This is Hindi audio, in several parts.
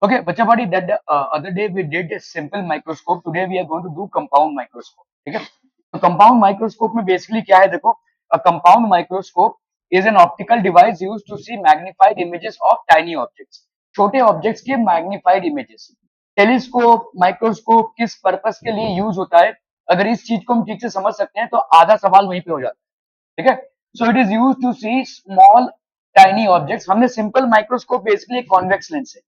Okay, बच्चा buddy, that other day we did a simple microscope. Today we are going to do compound microscope. ठीक है? तो compound microscope में basically क्या है देखो, a compound microscope is an optical device used to see magnified images of tiny objects. छोटे objects के magnified images. टेलीस्कोप, माइक्रोस्कोप किस पर्पस के लिए यूज होता है, अगर इस चीज को हम ठीक से समझ सकते हैं तो आधा सवाल वहीं पे हो जाता है। ठीक है? So it is use to see small tiny objects. हमने simple microscope basically convex lens है,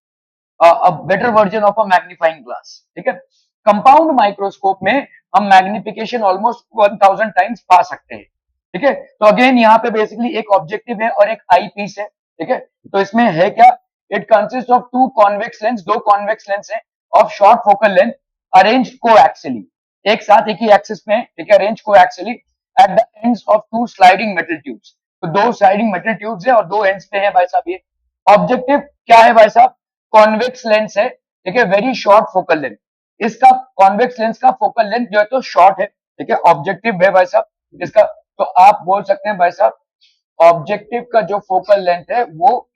a better version of a magnifying glass। ठीक है? कंपाउंड माइक्रोस्कोप में हम मैग्निफिकेशन ऑलमोस्ट 1000 टाइम्स पा सकते हैं। ठीक है? तो अगेन यहाँ पे बेसिकली एक ऑब्जेक्टिव है और एक आई पीस है। ठीक है? तो इसमें है क्या, it consist of two convex lens, दो कॉन्वेक्स लेंस है of short focal length arrange coaxially, एक साथ एक ही एक्सिस में। ठीक है? Arrange coaxially at the ends of two sliding metal tubes. तो दो स्लाइडिंग मेटल ट्यूब्स है और दो एंड्स पे है भाई साहब ये। ऑब्जेक्टिव क्या है भाई साहब, कॉन्वेक्स लेंस है। ठीक है? Very short focal length. इसका कॉन्वेक्स लेंस का फोकल लेंथ जो है तो शॉर्ट है। ठीक है? ऑब्जेक्टिव है भाई साहब इसका, तो आप बोल सकते हैं भाई साहब ऑब्जेक्टिव का जो फोकल लेंथ है वो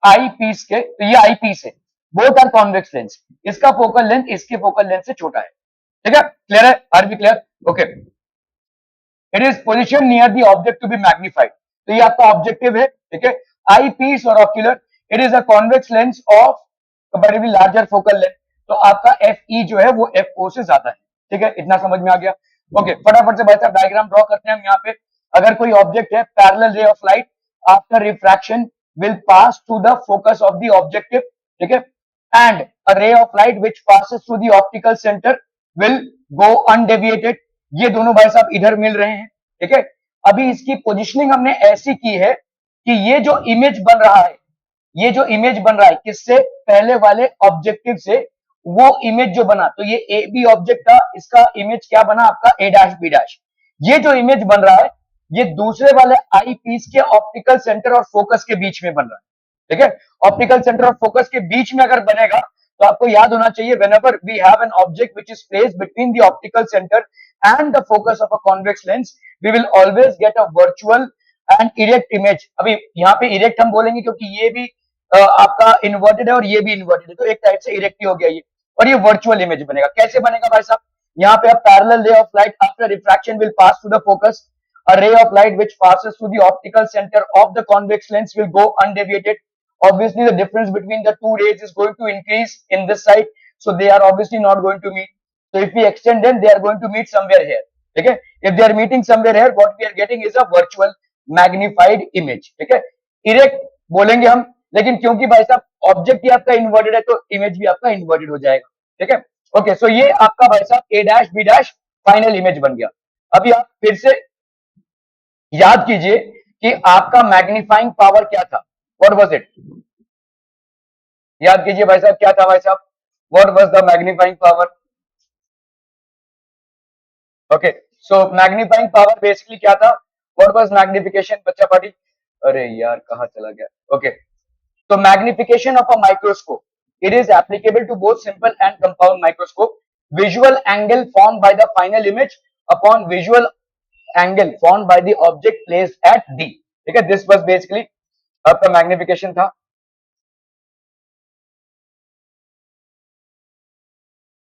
आई पीस के, तो ये आई पीस है, बोथ आर कॉन्वेक्स लेंस। इसका फोकल लेंथ इसके फोकल लेंथ से छोटा है। ठीक है? क्लियर है? Are B clear? Okay. It is position near the object to be magnified. तो ये आपका ऑब्जेक्टिव है। ठीक है? आई पीस और ocular, it is a convex lens of comparatively larger focal length. तो आपका एफ ई जो है वो एफ ओ से ज्यादा है। ठीक है? इतना समझ में आ गया? ओके, फटाफट से भाई साहब डायग्राम ड्रॉ करते हैं हम यहाँ पे। अगर कोई ऑब्जेक्ट है, parallel ray of light after refraction will pass to the focus of the objective. ठीक है? And a ray of light which passes through the optical centre will go undeviated. ये दोनों भाई साहब इधर मिल रहे हैं। ठीक है? अभी इसकी पोजिशनिंग हमने ऐसी की है कि ये जो इमेज बन रहा है, ये जो इमेज बन रहा है किससे, पहले वाले ऑब्जेक्टिव से, वो इमेज जो बना, तो ये ए बी ऑब्जेक्ट था, इसका इमेज क्या बना आपका ए डैश बी डैश। ये जो इमेज बन रहा है ये दूसरे वाले आई पीस के ऑप्टिकल सेंटर और फोकस के बीच में बन रहा है। ठीक है? ऑप्टिकल सेंटर और फोकस के बीच में अगर बनेगा तो आपको याद होना चाहिए, whenever we have an object which is placed between the optical center and the focus of a convex lens, we will always get a virtual and erect image। अभी यहाँ पे erect हम बोलेंगे क्योंकि ये भी आपका इन्वर्टेड है और ये भी इन्वर्टेड है, तो एक टाइप से इरेक्ट ही हो गया ये, और ये वर्चुअल इमेज बनेगा। कैसे बनेगा भाई साहब, यहाँ पे आप parallel ray of light after refraction will pass to the focus, a ray of light which passes through the optical center of the convex lens will go undeviated। Obviously the difference between the two rays is going to increase in this side, so they are obviously not going to meet। So if we extend them, they are going to meet somewhere here। ठीक है? If they are meeting somewhere here, what we are getting is a virtual magnified image। ठीक है? इरेक्ट बोलेंगे हम, लेकिन क्योंकि भाई साहब ऑब्जेक्ट ही आपका इन्वर्टेड है तो इमेज भी आपका इन्वर्टेड हो जाएगा। ठीक है? ओके, सो ये आपका भाई साहब A dash B dash final image बन गया। अभी आप फिर से याद कीजिए कि आपका मैग्नीफाइंग पावर क्या था, व्हाट वाज इट, याद कीजिए भाई साहब क्या था भाई साहब, what was the magnifying power. Okay, so magnifying power basically क्या था, व्हाट वाज मैग्निफिकेशन बच्चा पार्टी, अरे यार कहां चला गया। ओके, तो magnification of a microscope, it is applicable to both simple and compound microscope। Visual angle formed by the final image upon visual angle formed by the object placed at D। ठीक है? This was basically आपका मैग्निफिकेशन था।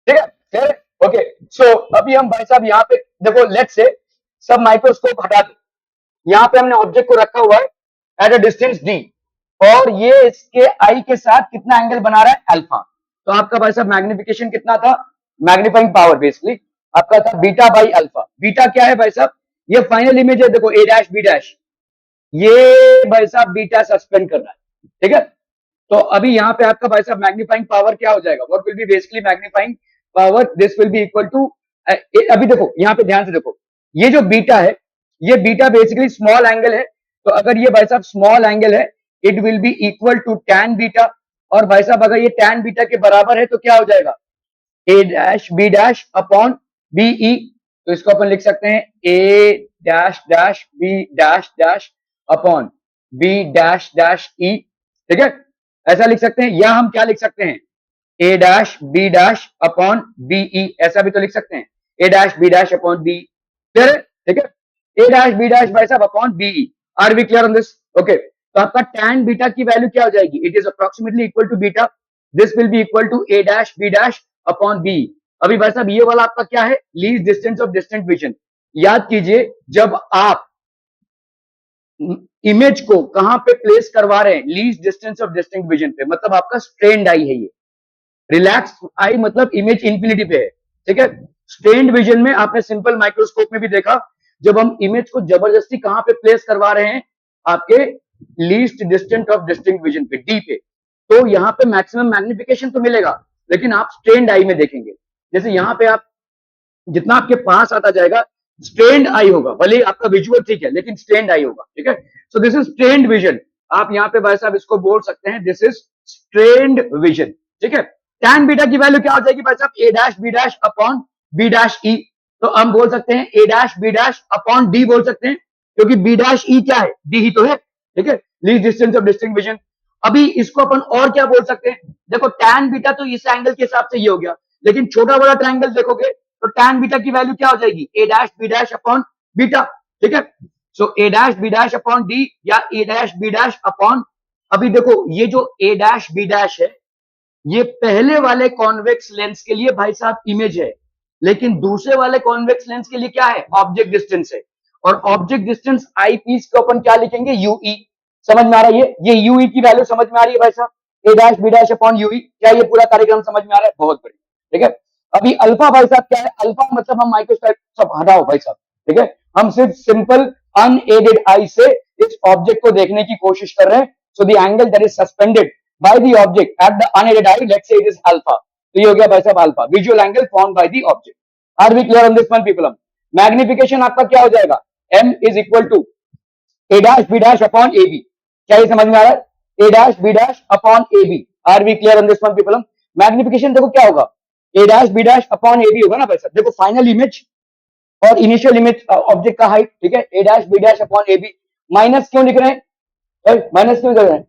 ठीक है? फिर ओके, सो अभी हम भाई साहब यहाँ पे देखो, लेट्स से सब माइक्रोस्कोप हटा दो, यहाँ पे हमने ऑब्जेक्ट को रखा हुआ है एट अ डिस्टेंस डी, और ये इसके आई के साथ कितना एंगल बना रहा है, अल्फा। तो आपका भाई साहब मैग्निफिकेशन कितना था, मैग्नीफाइंग पावर बेसिकली आपका था बीटा बाई अल्फा। बीटा क्या है भाई साहब, ये फाइनल इमेज है, देखो ए डैश बी डैश, ये भाई साहब बीटा सस्पेंड कर रहा है। ठीक है? तो अभी यहाँ पे आपका भाई साहब मैग्नीफाइंग पावर क्या हो जाएगा, what will be basically magnifying power, this will be equal to, अभी देखो यहाँ पे ध्यान से देखो, ये जो बीटा है, ये बीटा बेसिकली स्मॉल एंगल है, तो अगर ये भाई साहब स्मॉल एंगल है it will be equal to tan beta, और भाई साहब अगर ये टैन बीटा के बराबर है तो क्या हो जाएगा, A dash B dash upon B E. तो इसको अपन लिख सकते हैं A dash dash B dash dash upon B dash dash E. ठीक है? ऐसा लिख सकते हैं, या हम क्या लिख सकते हैं, A dash B dash upon B E, ऐसा भी तो लिख सकते हैं, A dash B dash upon B. Clear है? ठीक है? ए डैश बी डैश भाई साहब upon B E, are we clear on this? Okay, तो आपका tan बीटा की वैल्यू क्या हो जाएगी, it is approximately equal to beta, this will be equal to A dash B dash upon B. अभी भाई साहब ये वाला आपका क्या है, least distance of distant vision. याद कीजिए जब आप इमेज को कहां पे प्लेस करवा रहे हैं, least distance of distinct vision पे, मतलब आपका स्ट्रेन्ड आई है ये। रिलैक्स आई मतलब इमेज इंफिनिटी पे है, ठीक है। स्ट्रेन्ड विजन में आपने सिंपल माइक्रोस्कोप में भी देखा, जब हम इमेज को जबरदस्ती कहां पे प्लेस करवा रहे हैं, आपके least distant of distinct vision पे, डी पे, तो यहाँ पे मैक्सिमम मैग्निफिकेशन तो मिलेगा, लेकिन आप स्ट्रेन्ड आई में देखेंगे। जैसे यहाँ पे आप जितना आपके पास आता जाएगा स्ट्रेन्ड आई होगा, भले ही आपका विजुअल ठीक है लेकिन स्ट्रेन्ड आई होगा, ठीक है। So this is strained vision. आप यहाँ पे भाई साहब इसको बोल सकते हैं दिस इज स्ट्रेन्ड विजन, ठीक है। टैन बीटा की वैल्यू क्या हो जाएगी भाई साहब, A dash B dash upon B dash E. तो हम बोल सकते हैं A dash B dash upon D बोल सकते हैं, क्योंकि बी डैश ई क्या है, डी ही तो है, ठीक है, least distance of distinct vision. अभी इसको अपन और क्या बोल सकते हैं, देखो टैन बीटा तो इस एंगल के हिसाब से ये हो गया, लेकिन छोटा बड़ा ट्रायंगल देखोगे तो टैन बीटा की वैल्यू क्या हो जाएगी, A dash B dash upon beta, ठीक है। So A dash B dash upon D या A dash B dash upon, अभी देखो ये जो ए डैश बी डैश है ये पहले वाले कॉन्वेक्स लेंस के लिए भाई साहब इमेज है, लेकिन दूसरे वाले कॉन्वेक्स लेंस के लिए क्या है, ऑब्जेक्ट डिस्टेंस है। और ऑब्जेक्ट डिस्टेंस आई पीस को अपन क्या लिखेंगे, यूई। समझ में आ रहा है ये यूई की वैल्यू समझ में आ रही है भाई साहब, A dash B dash upon U E. क्या ये पूरा कार्यक्रम समझ में आ रहा है, बहुत बढ़िया, ठीक है। अभी अल्फा भाई साहब क्या है, अल्फा मतलब हम माइक्रोस्कोप सब हटाओ भाई साहब, ठीक है, हम सिर्फ सिंपल अनएडेड आई से इस ऑब्जेक्ट को देखने की कोशिश कर रहे हैं। So the angle that is suspended by the object at the unaided eye, let's say it is alpha, तो ये हो गया भाई साहब alpha, visual angle form by the object. Are we clear on this one people? Magnification आपका क्या हो जाएगा, m is equal to A dash B dash upon A B. क्या ये समझ में आ रहा है, A dash B dash upon A B. Are we clear on this one people? Magnification देखो क्या होगा, A dash B dash upon A B होगा ना भाई साहब। देखो फाइनल इमेज और इनिशियल इमेज ऑब्जेक्ट का हाइट, ठीक है, A dash B dash upon A B. Minus क्यों लिख रहे हैं, माइनस क्यों कर रहे हैं,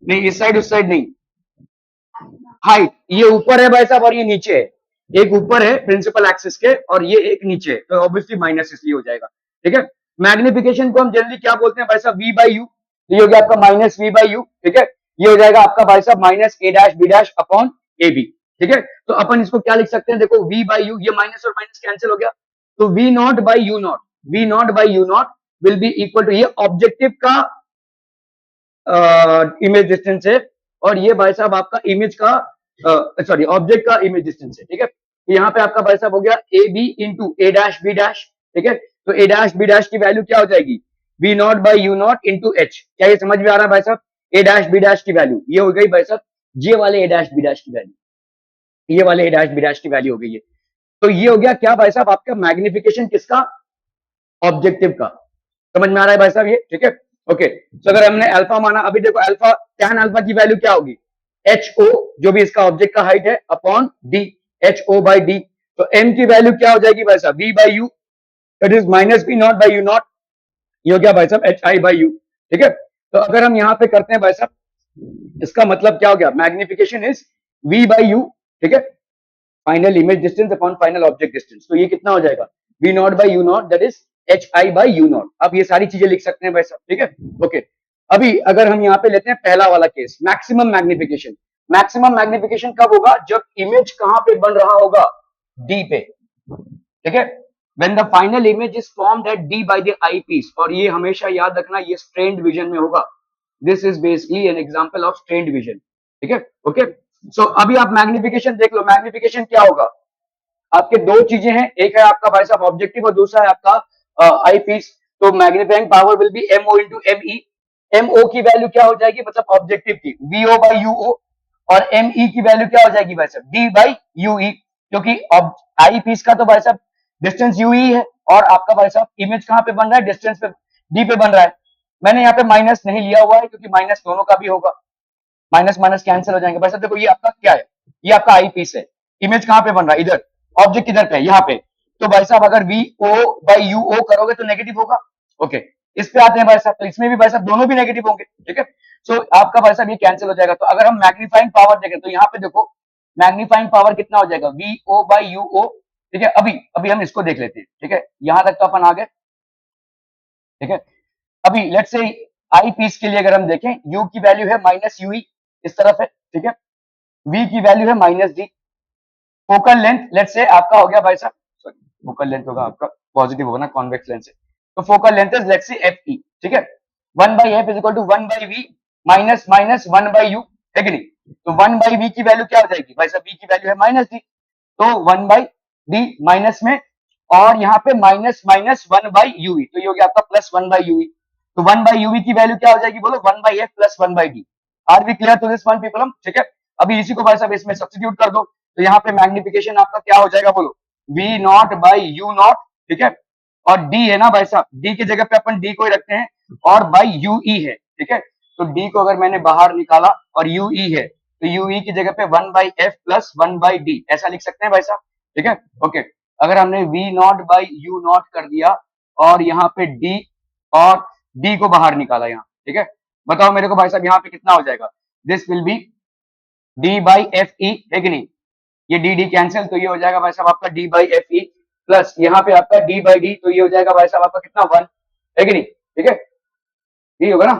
नहीं इस साइड उस साइड नहीं, हाइट ये ऊपर है भाई साहब और ये नीचे है, एक ऊपर है प्रिंसिपल एक्सिस के और ये एक नीचे है, तो ऑब्वियसली माइनस इसलिए हो जाएगा, ठीक है। मैग्निफिकेशन को हम जनरली क्या बोलते हैं भाई साहब, वी बाई यू। ये हो गया आपका माइनस वी बाई यू, ठीक है। ये हो जाएगा आपका भाई साहब minus A dash B dash upon A B, ठीक है। तो अपन इसको क्या लिख सकते हैं, देखो वी बाई यू, ये माइनस और माइनस कैंसिल हो गया, तो V naught by U naught, V naught by U naught will be equal to, ये ऑब्जेक्टिव का इमेज डिस्टेंस है और ये भाई साहब आपका इमेज का सॉरी ऑब्जेक्ट का इमेज डिस्टेंस है, ठीक है। तो यहाँ पे आपका भाई साहब हो गया A B into A dash B dash, ठीक है। तो ए डैश बी डैश की वैल्यू क्या हो जाएगी, V naught by U naught into H. क्या ये समझ में आ रहा है भाई साहब, ए डैश बी डैश की वैल्यू ये हो गई भाई साहब, ये वाले ए डैश बी डैश की वैल्यू, ये वाले ए डैश बी डैश की वैल्यू हो गई है। तो ये हो गया क्या भाई साहब आपका मैग्निफिकेशन किसका, ऑब्जेक्टिव का। समझ में आ रहा है भाई साहब ये, ठीक है, ओके। तो अगर हमने अल्फा माना, अभी देखो अल्फा टैन अल्फा की वैल्यू क्या होगी, एच ओ जो भी इसका ऑब्जेक्ट का हाइट है upon D, H O by D. तो एम की वैल्यू क्या हो जाएगी भाई साहब, V by U, it is minus V naught by U naught, ये हो गया भाई साहब एच आई बाई यू, ठीक है। तो अगर हम यहाँ पे करते हैं भाई साहब, इसका मतलब क्या हो गया, magnification is V by U, ठीक है, final image distance upon final object distance. तो ये कितना हो जाएगा, V naught by U naught that is H I by U naught. अब ये सारी चीजें लिख सकते हैं भाई साहब, ठीक है, ओके। अभी अगर हम यहाँ पे लेते हैं पहला वाला case, maximum magnification. Maximum magnification कब होगा, जब इमेज कहां पे बन रहा होगा, डी पे, ठीक है। When the final image is formed at D by the I piece, और ये हमेशा याद रखना ये स्ट्रेन्ड विजन में होगा। This is basically an example of strained vision, ठीक है, ओके। सो अभी आप मैग्निफिकेशन देख लो, मैग्निफिकेशन क्या होगा, आपके दो चीजें हैं, एक है आपका भाई साहब ऑब्जेक्टिव और दूसरा है आपका आई पीस। तो magnifying power will be MO into M E. M O की वैल्यू क्या हो जाएगी, मतलब ऑब्जेक्टिव की, वीओ बाई यूओ, और एम ई की वैल्यू क्या हो जाएगी भाई साहब, डी बाई यूई, क्योंकि आई पीस का तो भाई साहब डिस्टेंस यूई है और आपका भाई साहब इमेज कहां पे बन रहा है, डिस्टेंस पे डी पे बन रहा है। मैंने यहाँ पे माइनस नहीं लिया हुआ है क्योंकि माइनस दोनों का भी होगा, माइनस माइनस कैंसिल हो जाएंगे भाई साहब। देखो ये आपका क्या है, ये आपका आई पीस है, इमेज कहां पे बन रहा है, इधर, ऑब्जेक्ट इधर पे, यहाँ पे। तो भाई साहब अगर वी ओ बाई यू ओ करोगे तो नेगेटिव होगा, ओके। इस पे आते हैं भाई साहब, तो इसमें भी भाई साहब दोनों भी नेगेटिव होंगे, ठीक है। सो आपका भाई साहब ये कैंसिल हो जाएगा। तो अगर हम मैग्नीफाइंग पावर देखें तो यहाँ पे देखो मैग्नीफाइंग पावर कितना हो जाएगा, वी ओ बाई यू ओ, ठीक है। अभी अभी हम इसको देख लेते हैं, ठीक है, यहां तक तो अपन आ गए, ठीक है। अभी लेट्स से आई पीस के लिए अगर हम देखें, यू की वैल्यू है माइनस यूई इस तरफ है, ठीक है, वी की वैल्यू है minus D. Focal length let say आपका हो गया भाई साहब, सॉरी फोकल लेंथ होगा आपका पॉजिटिव होगा ना कॉन्वेक्स लेंस से, तो focal length is let say F E, ठीक है, 1/f is equal to 1/v minus minus 1/u, है कि नहीं? तो 1/v की वैल्यू क्या हो जाएगी भाई साहब, v की वैल्यू है माइनस डी, तो 1/d माइनस में, और यहाँ पे माइनस माइनस 1/uv, तो ये हो गया आपका प्लस 1/uv, तो 1/uv की वैल्यू क्या हो जाएगी बोलो, 1/f plus 1/d। Are we clear to this one people? ठीक है, अभी इसी को भाई साहब इसमें सब्स्टिट्यूट कर दो, तो यहाँ पे मैग्निफिकेशन आपका क्या हो जाएगा बोलो, v naught by U naught, ठीक है, और d है ना भाई साहब, d की जगह पे अपन d को ही रखते हैं, और बाई यू ई है, ठीक है, तो d को अगर मैंने बाहर निकाला और यू ई है, तो यू ई की जगह पे 1/f प्लस 1/d ऐसा लिख सकते हैं भाई साहब, ठीक है, ओके। अगर हमने v naught by U not कर दिया और यहाँ पे d और d को बाहर निकाला यहाँ, ठीक है, बताओ मेरे को भाई साहब यहाँ पे कितना हो जाएगा, this will B d by F E, है कि नहीं, ये डी डी कैंसिल, तो ये हो जाएगा भाई साहब आपका d by F E, plus यहाँ पे आपका d बाई डी, तो ये हो जाएगा भाई साहब आपका कितना 1, है कि नहीं, ठीक है, ये होगा ना,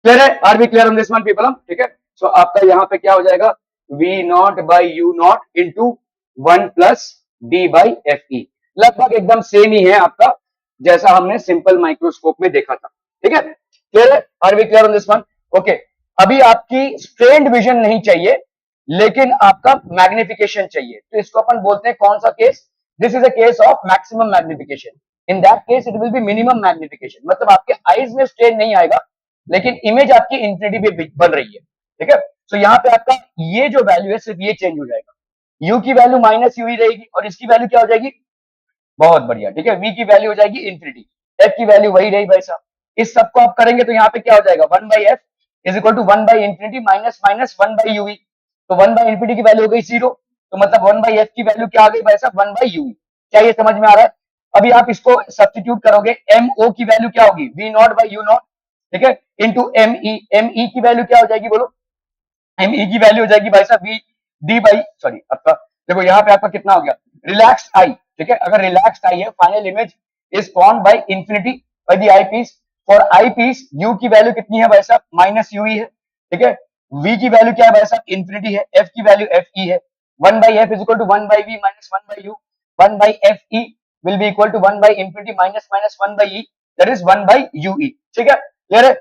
क्लियर है? Are B clear on this one people? ठीक है, सो आपका यहाँ पे क्या हो जाएगा, v naught by U naught into 1 plus D by F ई, लगभग एकदम सेम ही है आपका जैसा हमने सिंपल माइक्रोस्कोप में देखा था, ठीक है, क्लियर है? Are B clear on this one? Okay, अभी आपकी स्ट्रेन्ड विजन नहीं चाहिए, लेकिन आपका मैग्निफिकेशन चाहिए, तो इसको अपन बोलते हैं कौन सा case, this is a case of maximum magnification, in that case it will B minimum magnification, मतलब आपके आईज में स्ट्रेन नहीं आएगा, लेकिन इमेज आपकी इंफिनिटी पे बन रही है, ठीक है, तो यहाँ पे आपका ये जो वैल्यू है सिर्फ ये चेंज हो जाएगा, u की वैल्यू माइनस यू ही रहेगी, और इसकी वैल्यू क्या हो जाएगी, बहुत बढ़िया, ठीक है, v की वैल्यू हो जाएगी इंफिनिटी, f की वैल्यू वही रही भाई साहब, इस सबको आप करेंगे तो यहाँ पे क्या हो जाएगा, 1/f is equal to one by infinity minus minus 1/uv, तो 1/इंफिनिटी की वैल्यू हो गई 0, तो मतलब 1/f की वैल्यू क्या आ गई भाई साहब, 1/uv, क्या ये समझ में आ रहा है? अभी आप इसको सब्स्टिट्यूट करोगे, mo की वैल्यू क्या होगी, v naught by U naught, ठीक है, इंटू me की वैल्यू क्या हो जाएगी बोलो, me की वैल्यू हो जाएगी भाई साहब v d बाई, सॉरी आपका देखो यहाँ पे आपका कितना हो गया, रिलैक्स आई, ठीक है, अगर रिलैक्स आई है, final image is formed by infinity by the I piece, for eye piece u की वैल्यू कितनी है भाई साहब, माइनस यू है, ठीक है, v की वैल्यू क्या है भाई साहब, इंफिनिटी है, f की वैल्यू f e है, 1/f is equal to 1/v minus 1/u, 1/fe will be equal to 1/infinity minus minus 1/e, that is 1/ue, ठीक है, क्लियर है?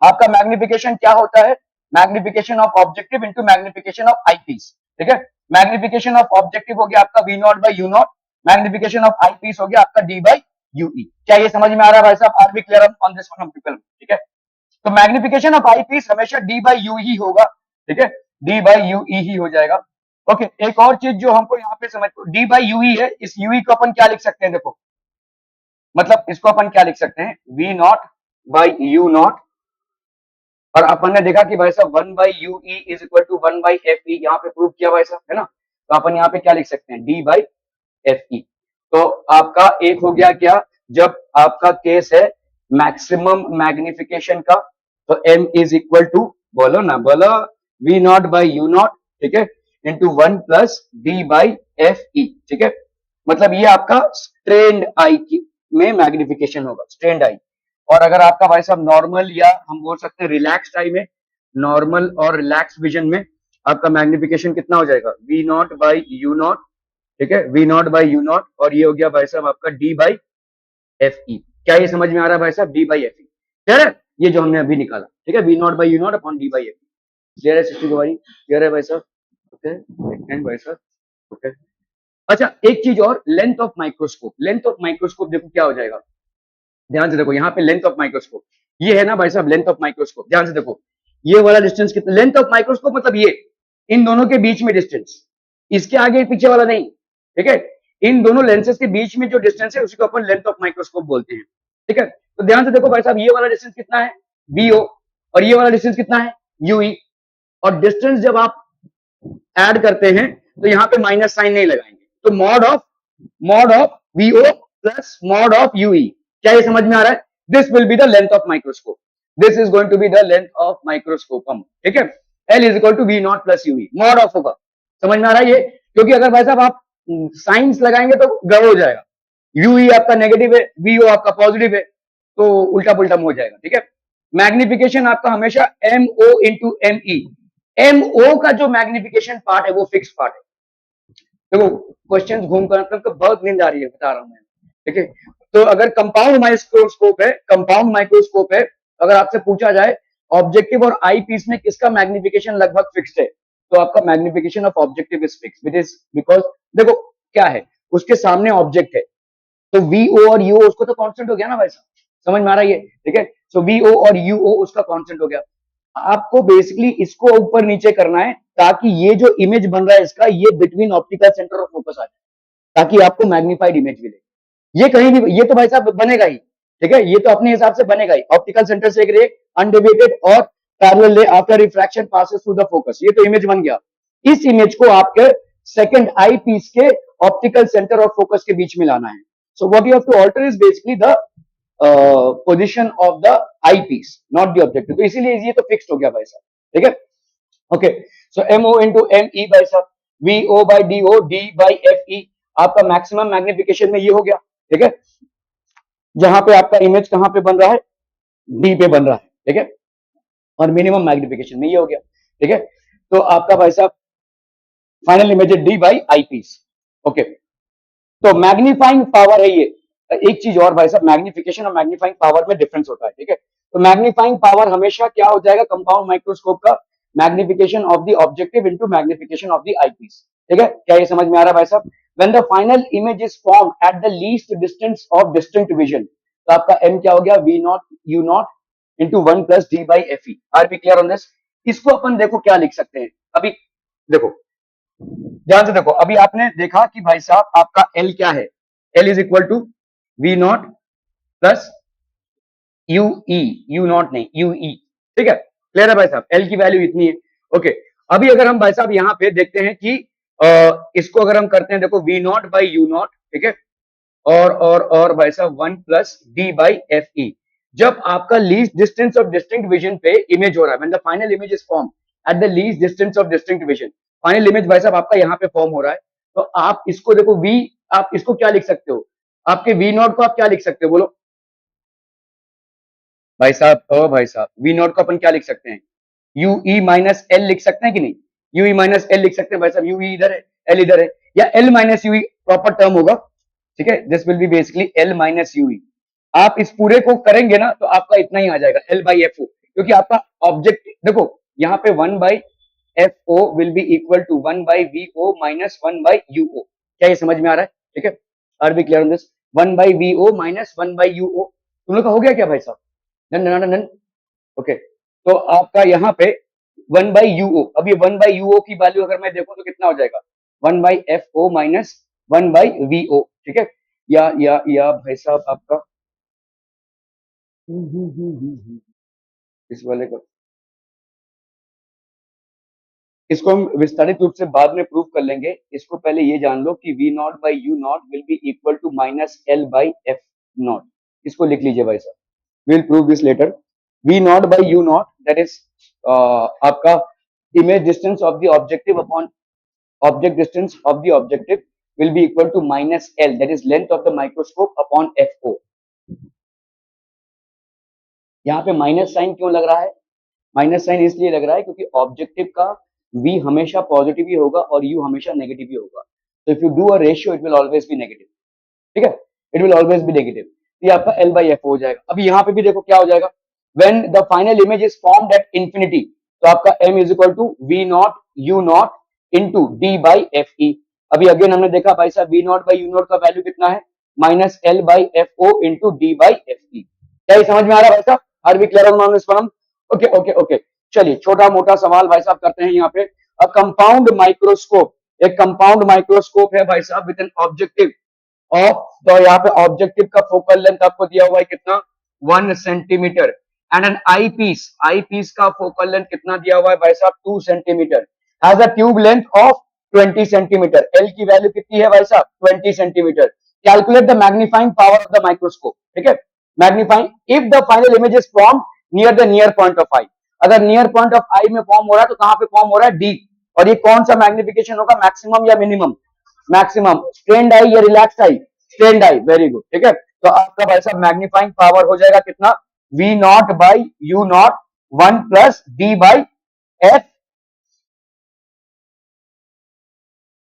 आपका मैग्निफिकेशन क्या होता है, magnification of objective into magnification of eye piece, ठीक है, मैग्निफिकेशन ऑफ ऑब्जेक्टिव हो गया आपका v naught by U naught, magnification of eye piece हो गया आपका d बाई ue, क्या ये समझ में आ रहा है भाई साहब? Are B clear on this one people? ठीक है, तो मैग्निफिकेशन ऑफ आई पीस हमेशा d बाई यू ही होगा, ठीक है, d बाई यू ही हो जाएगा। ओके, एक और चीज जो हमको यहाँ पे समझ, d बाई यू है, इस यू को अपन क्या लिख सकते हैं, देखो मतलब इसको अपन क्या लिख सकते हैं, v naught by U not, और अपन ने देखा कि भाई साहब 1/ue is equal to 1/fe, यहाँ पे प्रूव किया भाई साहब, है ना, तो अपन यहाँ पे क्या लिख सकते हैं, d बाई fe, तो आपका एक हो गया क्या, जब आपका केस है मैक्सिमम मैग्निफिकेशन का, तो m इज इक्वल टू, बोलो ना बोलो, v naught by U naught, ठीक है, into 1 plus d by fe, ठीक है, मतलब ये आपका स्ट्रेन्ड आई में मैग्निफिकेशन होगा, स्ट्रेन्ड आई, और अगर आपका भाई साहब नॉर्मल या हम बोल सकते हैं रिलैक्स आई में, नॉर्मल और रिलैक्स विजन में आपका मैग्निफिकेशन कितना हो जाएगा, v naught by U naught, ठीक है, v naught by U not, और ये हो गया भाई साहब आपका d बाई एफ ई, क्या ये समझ में आ रहा है भाई साहब, d by F E, clear है? ये जो हमने अभी निकाला, ठीक है, v naught by U not upon d by F E, clear है सिस्टर कुमारी, क्लियर है भाई साहब? ओके, एंड भाई साहब, ओके, अच्छा एक चीज और, length of microscope, length of microscope देखो क्या हो जाएगा, ध्यान से देखो, यहाँ पे लेंथ ऑफ माइक्रोस्कोप ये है ना भाई साहब, लेंथ ऑफ माइक्रोस्कोप, ध्यान से देखो, ये वाला डिस्टेंस कितना, लेंथ ऑफ माइक्रोस्कोप मतलब ये इन दोनों के बीच में डिस्टेंस, इसके आगे पीछे वाला नहीं, ठीक है, इन दोनों लेंसेज के बीच में जो डिस्टेंस है उसी को अपन लेंथ ऑफ माइक्रोस्कोप बोलते हैं, ठीक है, तो ध्यान से देखो भाई साहब, ये वाला डिस्टेंस कितना है, bo, और ये वाला डिस्टेंस कितना है, ue, और डिस्टेंस जब आप ऐड करते हैं तो यहाँ पे माइनस साइन नहीं लगाएंगे, तो mod of vo plus mod of ue, क्या ये समझ में आ रहा है, this will be the length of microscope, this is going to be the length of microscope, ठीक है, l is equal to V naught plus UV, mod of होगा, समझ में आ रहा है ये, क्योंकि अगर भाई साहब आप साइंस लगाएंगे तो गड़बड़ हो जाएगा, यूई आपका नेगेटिव है, वीओ आपका पॉजिटिव है, तो उल्टा पुल्टा हो जाएगा, ठीक है। मैग्निफिकेशन आपका हमेशा M O into M E, M O का जो मैग्निफिकेशन पार्ट है वो फिक्स पार्ट है। देखो क्वेश्चंस घूम कर मतलब बहुत नींद आ रही है, बता रहा हूं मैं, ठीक है। तो अगर कंपाउंड माइक्रोस्कोप है, कंपाउंड माइक्रोस्कोप है, अगर आपसे पूछा जाए ऑब्जेक्टिव और आई पीस में किसका मैग्निफिकेशन लगभग फिक्स्ड है, तो आपका magnification of objective is fix, it is because देखो क्या है, उसके सामने ऑब्जेक्ट है, तो वी ओ और यू उसको तो कांस्टेंट हो गया ना भाई साहब, समझ में आ रहा है ये, ठीक है। सो वी ओ और यू ओ उसका कांस्टेंट हो गया। आपको बेसिकली इसको ऊपर नीचे करना है ताकि ये जो इमेज बन रहा है इसका, ये between optical centre of focus आ जाए, ताकि आपको मैग्नीफाइड इमेज मिले। ये कहीं भी, ये तो भाई साहब बनेगा ही, ठीक है, ये तो अपने हिसाब से बनेगा ही। ऑप्टिकल सेंटर से एक रे अनडेविएटेड और parallel ray after refraction passes through the focus, ये तो इमेज बन गया। इस इमेज को आपके सेकंड आई पीस के ऑप्टिकल सेंटर ऑफ फोकस के बीच में लाना है। So what you have to alter is basically the position of the I piece, not the objective. तो इसीलिए ये तो फिक्स्ड हो गया भाई साहब, ठीक है। Okay, so M O into M E भाई साहब, V O by D O, D by F E, आपका मैक्सिमम मैग्निफिकेशन में ये हो गया, ठीक है। जहां पे आपका इमेज कहां पे बन रहा है, डी पे बन रहा है, ठीक है, और मिनिमम मैग्निफिकेशन में ये हो गया, ठीक है। तो आपका भाई साहब final image D by eye piece. Okay, तो मैग्नीफाइंग पावर है ये। एक चीज और भाई साहब, मैग्निफिकेशन और मैग्नीफाइंग पावर में डिफरेंस होता है, ठीक है। तो मैग्नीफाइंग पावर हमेशा क्या हो जाएगा कंपाउंड माइक्रोस्कोप का, magnification of the objective into magnification of the eyepiece, ठीक है। क्या ये समझ में आ रहा है भाई साहब? When the final image is formed at the least distance of distinct vision, तो आपका एम क्या हो गया, V naught U naught into one plus D by F E. Are B clear on this? इसको अपन देखो क्या लिख सकते हैं अभी, देखो ध्यान से देखो, अभी आपने देखा कि भाई साहब आपका एल क्या है, L is equal to V naught plus U E, U naught नहीं यू ई, ठीक है। क्लियर है भाई साहब? एल की वैल्यू इतनी है। ओके, अभी अगर हम भाई साहब यहाँ पे देखते हैं कि इसको अगर हम करते हैं, देखो V naught by U naught, ठीक है, और भाई साहब one plus D by F E. जब आपका least distance of distinct vision पे इमेज हो रहा है, when the final image is form at the least distance of distinct vision, final image भाई साहब आपका यहाँ पे फॉर्म हो रहा है, तो आप इसको देखो वी, आप इसको क्या लिख सकते हो, आपके वी नॉट को आप क्या लिख सकते हो बोलो भाई साहब? ओ भाई साहब, वी नॉट को अपन क्या लिख सकते हैं, यू ई माइनस एल लिख सकते हैं कि नहीं? यू ई माइनस एल लिख सकते हैं भाई साहब, यू ई इधर है, एल इधर है, या L minus you E proper term होगा, ठीक है। This will be basically L minus you ई। आप इस पूरे को करेंगे ना तो आपका इतना ही आ जाएगा, एल बाई एफ ओ, क्योंकि आपका ऑब्जेक्ट देखो यहाँ पे one by F O will be equal to one by V O minus one by U O. क्या ये समझ में आ रहा है? ठीक है, are B clear on this? One by V O minus one by U O, तुम लोग का हो गया क्या भाई साहब? Done done done. ओके, तो आपका यहाँ पे वन बाई यू ओ, अब ये वन बाई यू ओ की वैल्यू अगर मैं देखूं तो कितना हो जाएगा, one by F O minus one by V O, ठीक है। या भाई साहब आपका इस वाले को, इसको हम विस्तारित रूप से बाद में प्रूव कर लेंगे। इसको पहले ये जान लो कि V naught by U naught will be equal to minus L by F naught. इसको लिख लीजिए भाई साहब, will prove this later. V naught by U naught that is आपका image distance of the objective upon object distance of the objective will be equal to minus L, that is length of the microscope upon FO। यहाँ पे माइनस साइन क्यों लग रहा है? माइनस साइन इसलिए लग रहा है क्योंकि ऑब्जेक्टिव का V हमेशा पॉजिटिव ही होगा और U हमेशा नेगेटिव ही होगा। तो if you do a ratio it will always be negative, ठीक है, it will always be negative. ये आपका L by F हो जाएगा। अभी यहाँ पे भी देखो क्या हो जाएगा, when the final image is formed at infinity, तो आपका M is equal to V naught U naught into D by F E. अभी अगेन हमने देखा भाई साहब V naught by U naught का वैल्यू कितना है, minus L by F O into D by F E. क्या ये समझ में आ रहा है भाई साहब? Are B clear on this one? Okay okay okay, चलिए छोटा मोटा सवाल भाई साहब करते हैं यहाँ पे। अ कंपाउंड माइक्रोस्कोप, एक कंपाउंड माइक्रोस्कोप है भाई साहब विद एन ऑब्जेक्टिव ऑफ, तो यहाँ पे ऑब्जेक्टिव का फोकल लेंथ आपको दिया हुआ है कितना, 1 centimetre, and an eyepiece, eyepiece का फोकल लेंथ कितना दिया हुआ है भाई साहब, 2 centimetre, has a tube length of 20 centimetre. L की वैल्यू कितनी है भाई साहब, 20 centimetre. Calculate the magnifying power of the microscope, ठीक है, magnifying if the final image is form near the near point of eye. अगर नियर पॉइंट ऑफ आई में फॉर्म हो रहा है तो कहां पे फॉर्म हो रहा है, डी, और ये कौन सा मैग्निफिकेशन होगा, मैक्सिमम या मिनिमम? मैक्सिमम। स्ट्रेन्ड आई या रिलैक्स्ड आई? स्ट्रेन्ड आई, वेरी गुड, ठीक है। तो आपका भाई साहब मैग्नीफाइंग पावर हो जाएगा कितना, V naught by U naught 1 plus D by F.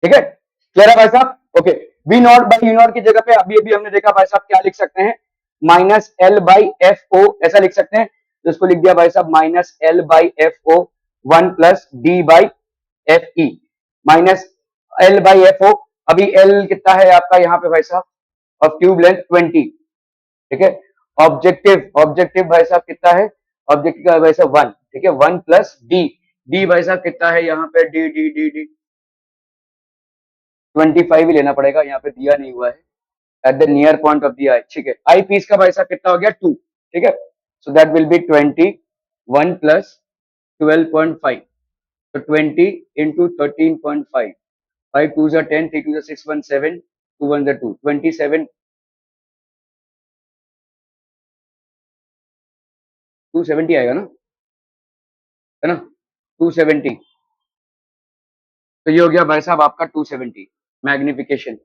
ठीक है, क्लियर है भाई साहब? Okay, V naught by U naught की जगह पे अभी अभी हमने देखा भाई साहब क्या लिख सकते हैं, minus L by F O, ऐसा लिख सकते हैं। तो इसको लिख दिया भाई साहब minus L by F O 1 plus D by F E, minus L by F O. अभी एल कितना है आपका यहाँ पे भाई साहब, ऑफ ट्यूब लेंथ 20। ठीक है, ऑब्जेक्टिव ऑब्जेक्टिव भाई साहब कितना है, ऑब्जेक्टिव का भाई साहब 1। ठीक है, 1 प्लस डी, डी भाई साहब कितना है यहाँ पे, डी डी डी डी 25 ही लेना पड़ेगा, यहाँ पे दिया नहीं हुआ है, at the near point of the eye. ठीक है, आई पीस का भाई साहब कितना हो गया 2। ठीक है, so that will be 21 plus 12.5, तो 20 इंटू 13.5, 5 2 10, 3 2 6 1 7, 2 1 2, 27, 270 आएगा ना, है ना, 270। तो ये हो गया भाई साहब आपका 270 मैग्निफिकेशन।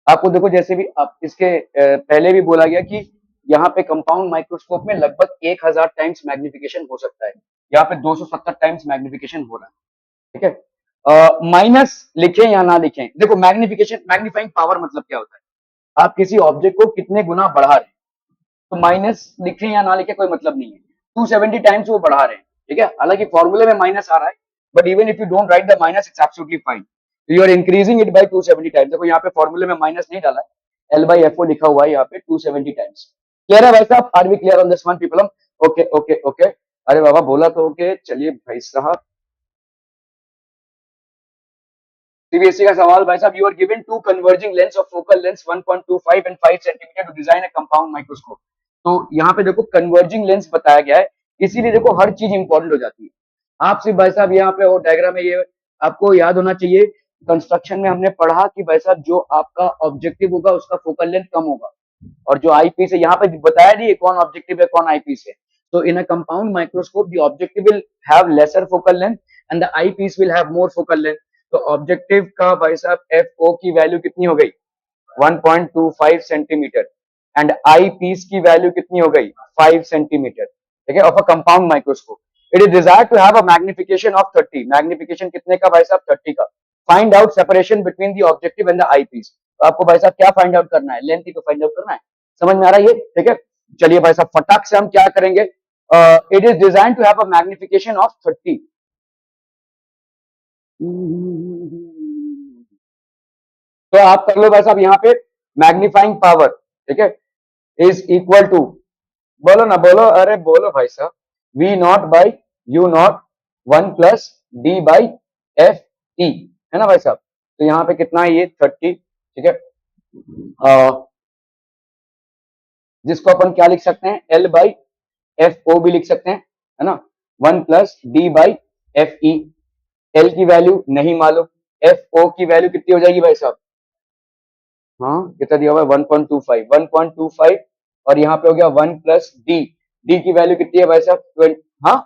आपको देखो जैसे भी आप इसके पहले भी बोला गया कि यहाँ पे कंपाउंड माइक्रोस्कोप में लगभग 1000 टाइम्स मैग्निफिकेशन हो सकता है, यहाँ पे 270 टाइम्स मैग्निफिकेशन हो रहा है। ठीक है, माइनस लिखें या ना लिखें, देखो मैग्निफिकेशन, मैग्नीफाइंग पावर मतलब क्या होता है, आप किसी ऑब्जेक्ट को कितने गुना बढ़ा रहे हैं, तो माइनस लिखें या ना लिखें कोई मतलब नहीं है, 270 टाइम्स वो बढ़ा रहे हैं। ठीक है, हालांकि फॉर्मूले में माइनस आ रहा है, but even if you don't write the minus it's absolutely fine, you are increasing it by 270 times. देखो यहाँ पे फॉर्मूले में माइनस नहीं डाला है, एल बाई एफ ओ लिखा हुआ है यहाँ पे 270 टाइम्स। क्लियर है भाई साहब, are we clear on this one people? Okay okay okay, अरे बाबा बोला तो ओके, चलिए भाई साहब सीबीएसई का सवाल भाई साहब, you are given to converging lens of focal length 1.25 and 5 centimetre to design a compound microscope. तो यहाँ पे देखो कन्वर्जिंग लेंस बताया गया है, इसीलिए देखो हर चीज इंपॉर्टेंट हो जाती है। आप सिर्फ भाई साहब यहाँ पे वो डायग्राम में ये आपको याद होना चाहिए, कंस्ट्रक्शन में हमने पढ़ा कि भाई साहब जो आपका ऑब्जेक्टिव होगा उसका फोकल लेंथ कम होगा, और जो आई पीस है यहाँ पे बताया नहीं है कौन ऑब्जेक्टिव है कौन आई पीस है। तो in a compound microscope the objective will have lesser focal length and the I piece will have more focal length. तो ऑब्जेक्टिव का भाई साहब एफ ओ की वैल्यू कितनी हो गई, 1.25 सेंटीमीटर, एंड आई पीस की वैल्यू कितनी हो गई, 5 सेंटीमीटर। ठीक है, of a compound microscope it is desired to have a magnification of 30, magnification कितने का भाई साहब, 30 का। Find out separation between the objective and the I piece. तो आपको भाई साहब क्या फाइंड आउट करना है, लेंथ ही तो फाइंड आउट करना है। समझ में आ रहा है ये? ठीक है, चलिए भाई साहब फटाक से हम क्या करेंगे, it is design to have a magnification of 30। तो आप कर लो भाई साहब यहाँ पे मैग्नीफाइंग पावर, ठीक है, इज इक्वल टू, बोलो ना बोलो, अरे बोलो भाई साहब, V naught by U naught 1 plus D by F E, है ना भाई साहब। तो यहाँ पे कितना है ये 30। ठीक है, जिसको अपन क्या लिख सकते हैं, एल बाई एफ ओ भी लिख सकते हैं, है ना, 1 plus D by F E. L की वैल्यू नहीं मालूम, एफ ओ की वैल्यू कितनी हो जाएगी भाई साहब, हाँ कितना दिया हुआ है 1.25, 1.25, और यहाँ पे हो गया 1 प्लस डी, डी की वैल्यू कितनी है भाई साहब, हाँ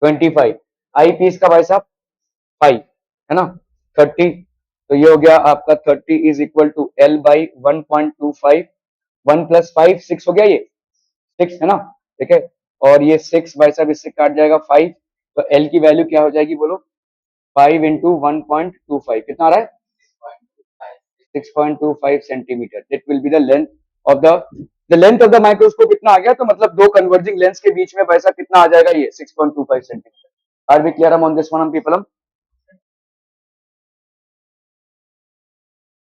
25, आई पीस का भाई साहब 5, है ना 30। तो ये हो गया आपका 30 is equal to L by 1.25, 1 plus 5 6 हो गया, ये 6 है ना। ठीक है, और ये 6 भाई साहब इससे काट जाएगा 5, तो एल की वैल्यू क्या हो जाएगी बोलो, 5 इंटू 1.25 कितना आ रहा है, 6.25 centimetre. It will be the length of the length of the microscope इतना आ गया, तो मतलब दो कन्वर्जिंग लेंस के बीच में पैसा कितना आ जाएगा, ये 6.25 centimetre. Are we clear on this one people?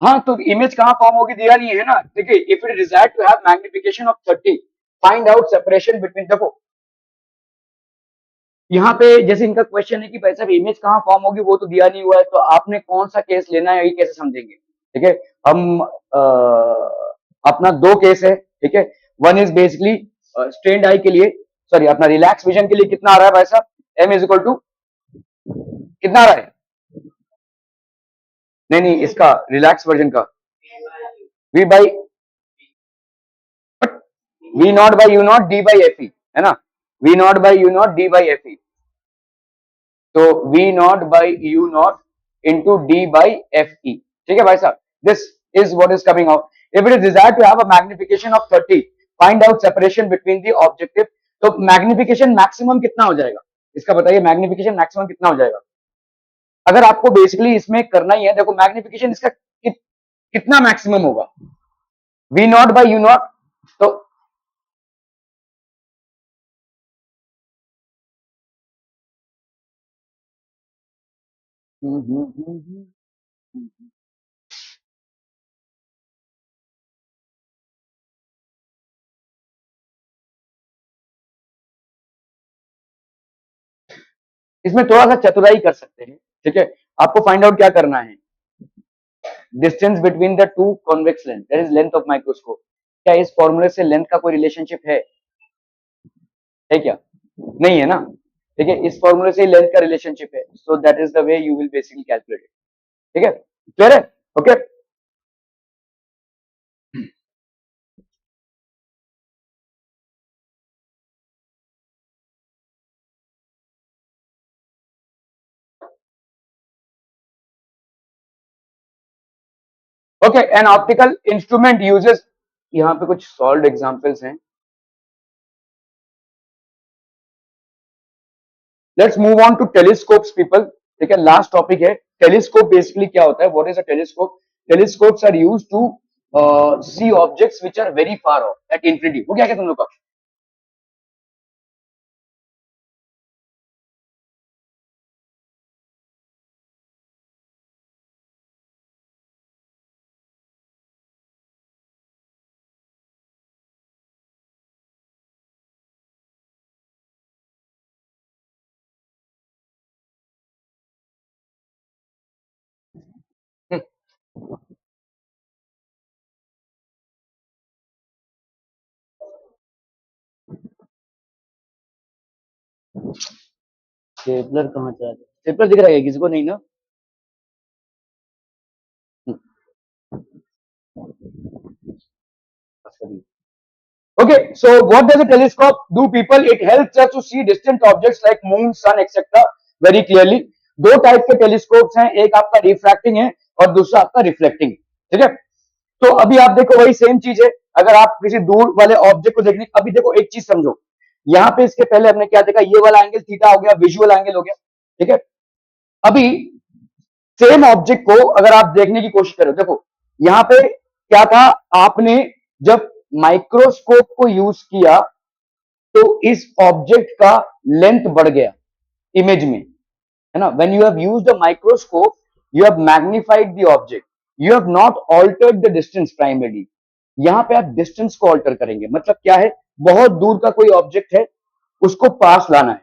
हाँ, तो इमेज कहाँ फॉर्म होगी दिया नहीं है ना। देखिए, if it desire to have magnification of 30, find out separation between, देखो यहाँ पे जैसे इनका क्वेश्चन है कि भाई साहब इमेज कहाँ फॉर्म होगी, वो तो दिया नहीं हुआ है, तो आपने कौन सा केस लेना है यही कैसे समझेंगे। ठीक है, हम अपना दो केस है, ठीक है, वन इज बेसिकली स्ट्रेन्ड आई के लिए, सॉरी अपना रिलैक्स विजन के लिए कितना आ रहा है भाई साहब, एम इज इक्वल टू कितना आ रहा है, नहीं नहीं इसका रिलैक्स वर्जन का, V by V naught by U naught D by F E, है ना, V naught by U naught D by F E, तो V naught by U naught into D by F E. ठीक है भाई साहब, this is what is coming out. If it is desired to have a magnification of 30, find out separation between the objective. तो मैग्निफिकेशन मैक्सिमम कितना हो जाएगा इसका बताइए, मैग्निफिकेशन मैक्सिमम कितना हो जाएगा अगर आपको बेसिकली इसमें करना ही है। देखो मैग्निफिकेशन इसका कितना मैक्सिमम होगा, V naught by U naught. तो इसमें थोड़ा सा चतुराई कर सकते हैं, ठीक है। आपको फाइंड आउट क्या करना है, distance between the two convex length that is length of microscope. क्या इस फॉर्मूले से लेंथ का कोई रिलेशनशिप है क्या, नहीं है ना, ठीक है। इस फॉर्मूले से लेंथ का रिलेशनशिप है, so that is the way you will basically calculate it, ठीक है, क्लियर है, okay. Okay, an optical instrument uses, यहाँ पे कुछ सॉल्व एग्जांपल्स हैं। Let's move on to telescopes people, ठीक है, लास्ट टॉपिक है। टेलीस्कोप बेसिकली क्या होता है, what is a telescope? Telescopes are used to see objects which are very far off at infinity. वो क्या कहते हैं तुम लोग का? स्टेपलर कहाँ जा रहा है? स्टेपलर दिख रहा है किसी को? नहीं ना। Okay, so what does a telescope do, people? It helps us to see distant objects like moon, sun, etc. very clearly. दो टाइप के टेलीस्कोप्स हैं, एक आपका रिफ्रैक्टिंग है और दूसरा आपका रिफ्लेक्टिंग, ठीक है। तो अभी आप देखो वही सेम चीज है, अगर आप किसी दूर वाले ऑब्जेक्ट को देखने, अभी देखो एक चीज समझो, यहाँ पे इसके पहले हमने क्या देखा, ये वाला एंगल थीटा हो गया, विजुअल एंगल हो गया, ठीक है। अभी सेम ऑब्जेक्ट को अगर आप देखने की कोशिश करो, देखो यहाँ पे क्या था, आपने जब माइक्रोस्कोप को यूज किया तो इस ऑब्जेक्ट का लेंथ बढ़ गया इमेज में, है ना। When you have used a microscope you have magnified the object, you have not altered the distance primary. यहां पे आप डिस्टेंस को ऑल्टर करेंगे, मतलब क्या है, बहुत दूर का कोई ऑब्जेक्ट है उसको पास लाना है,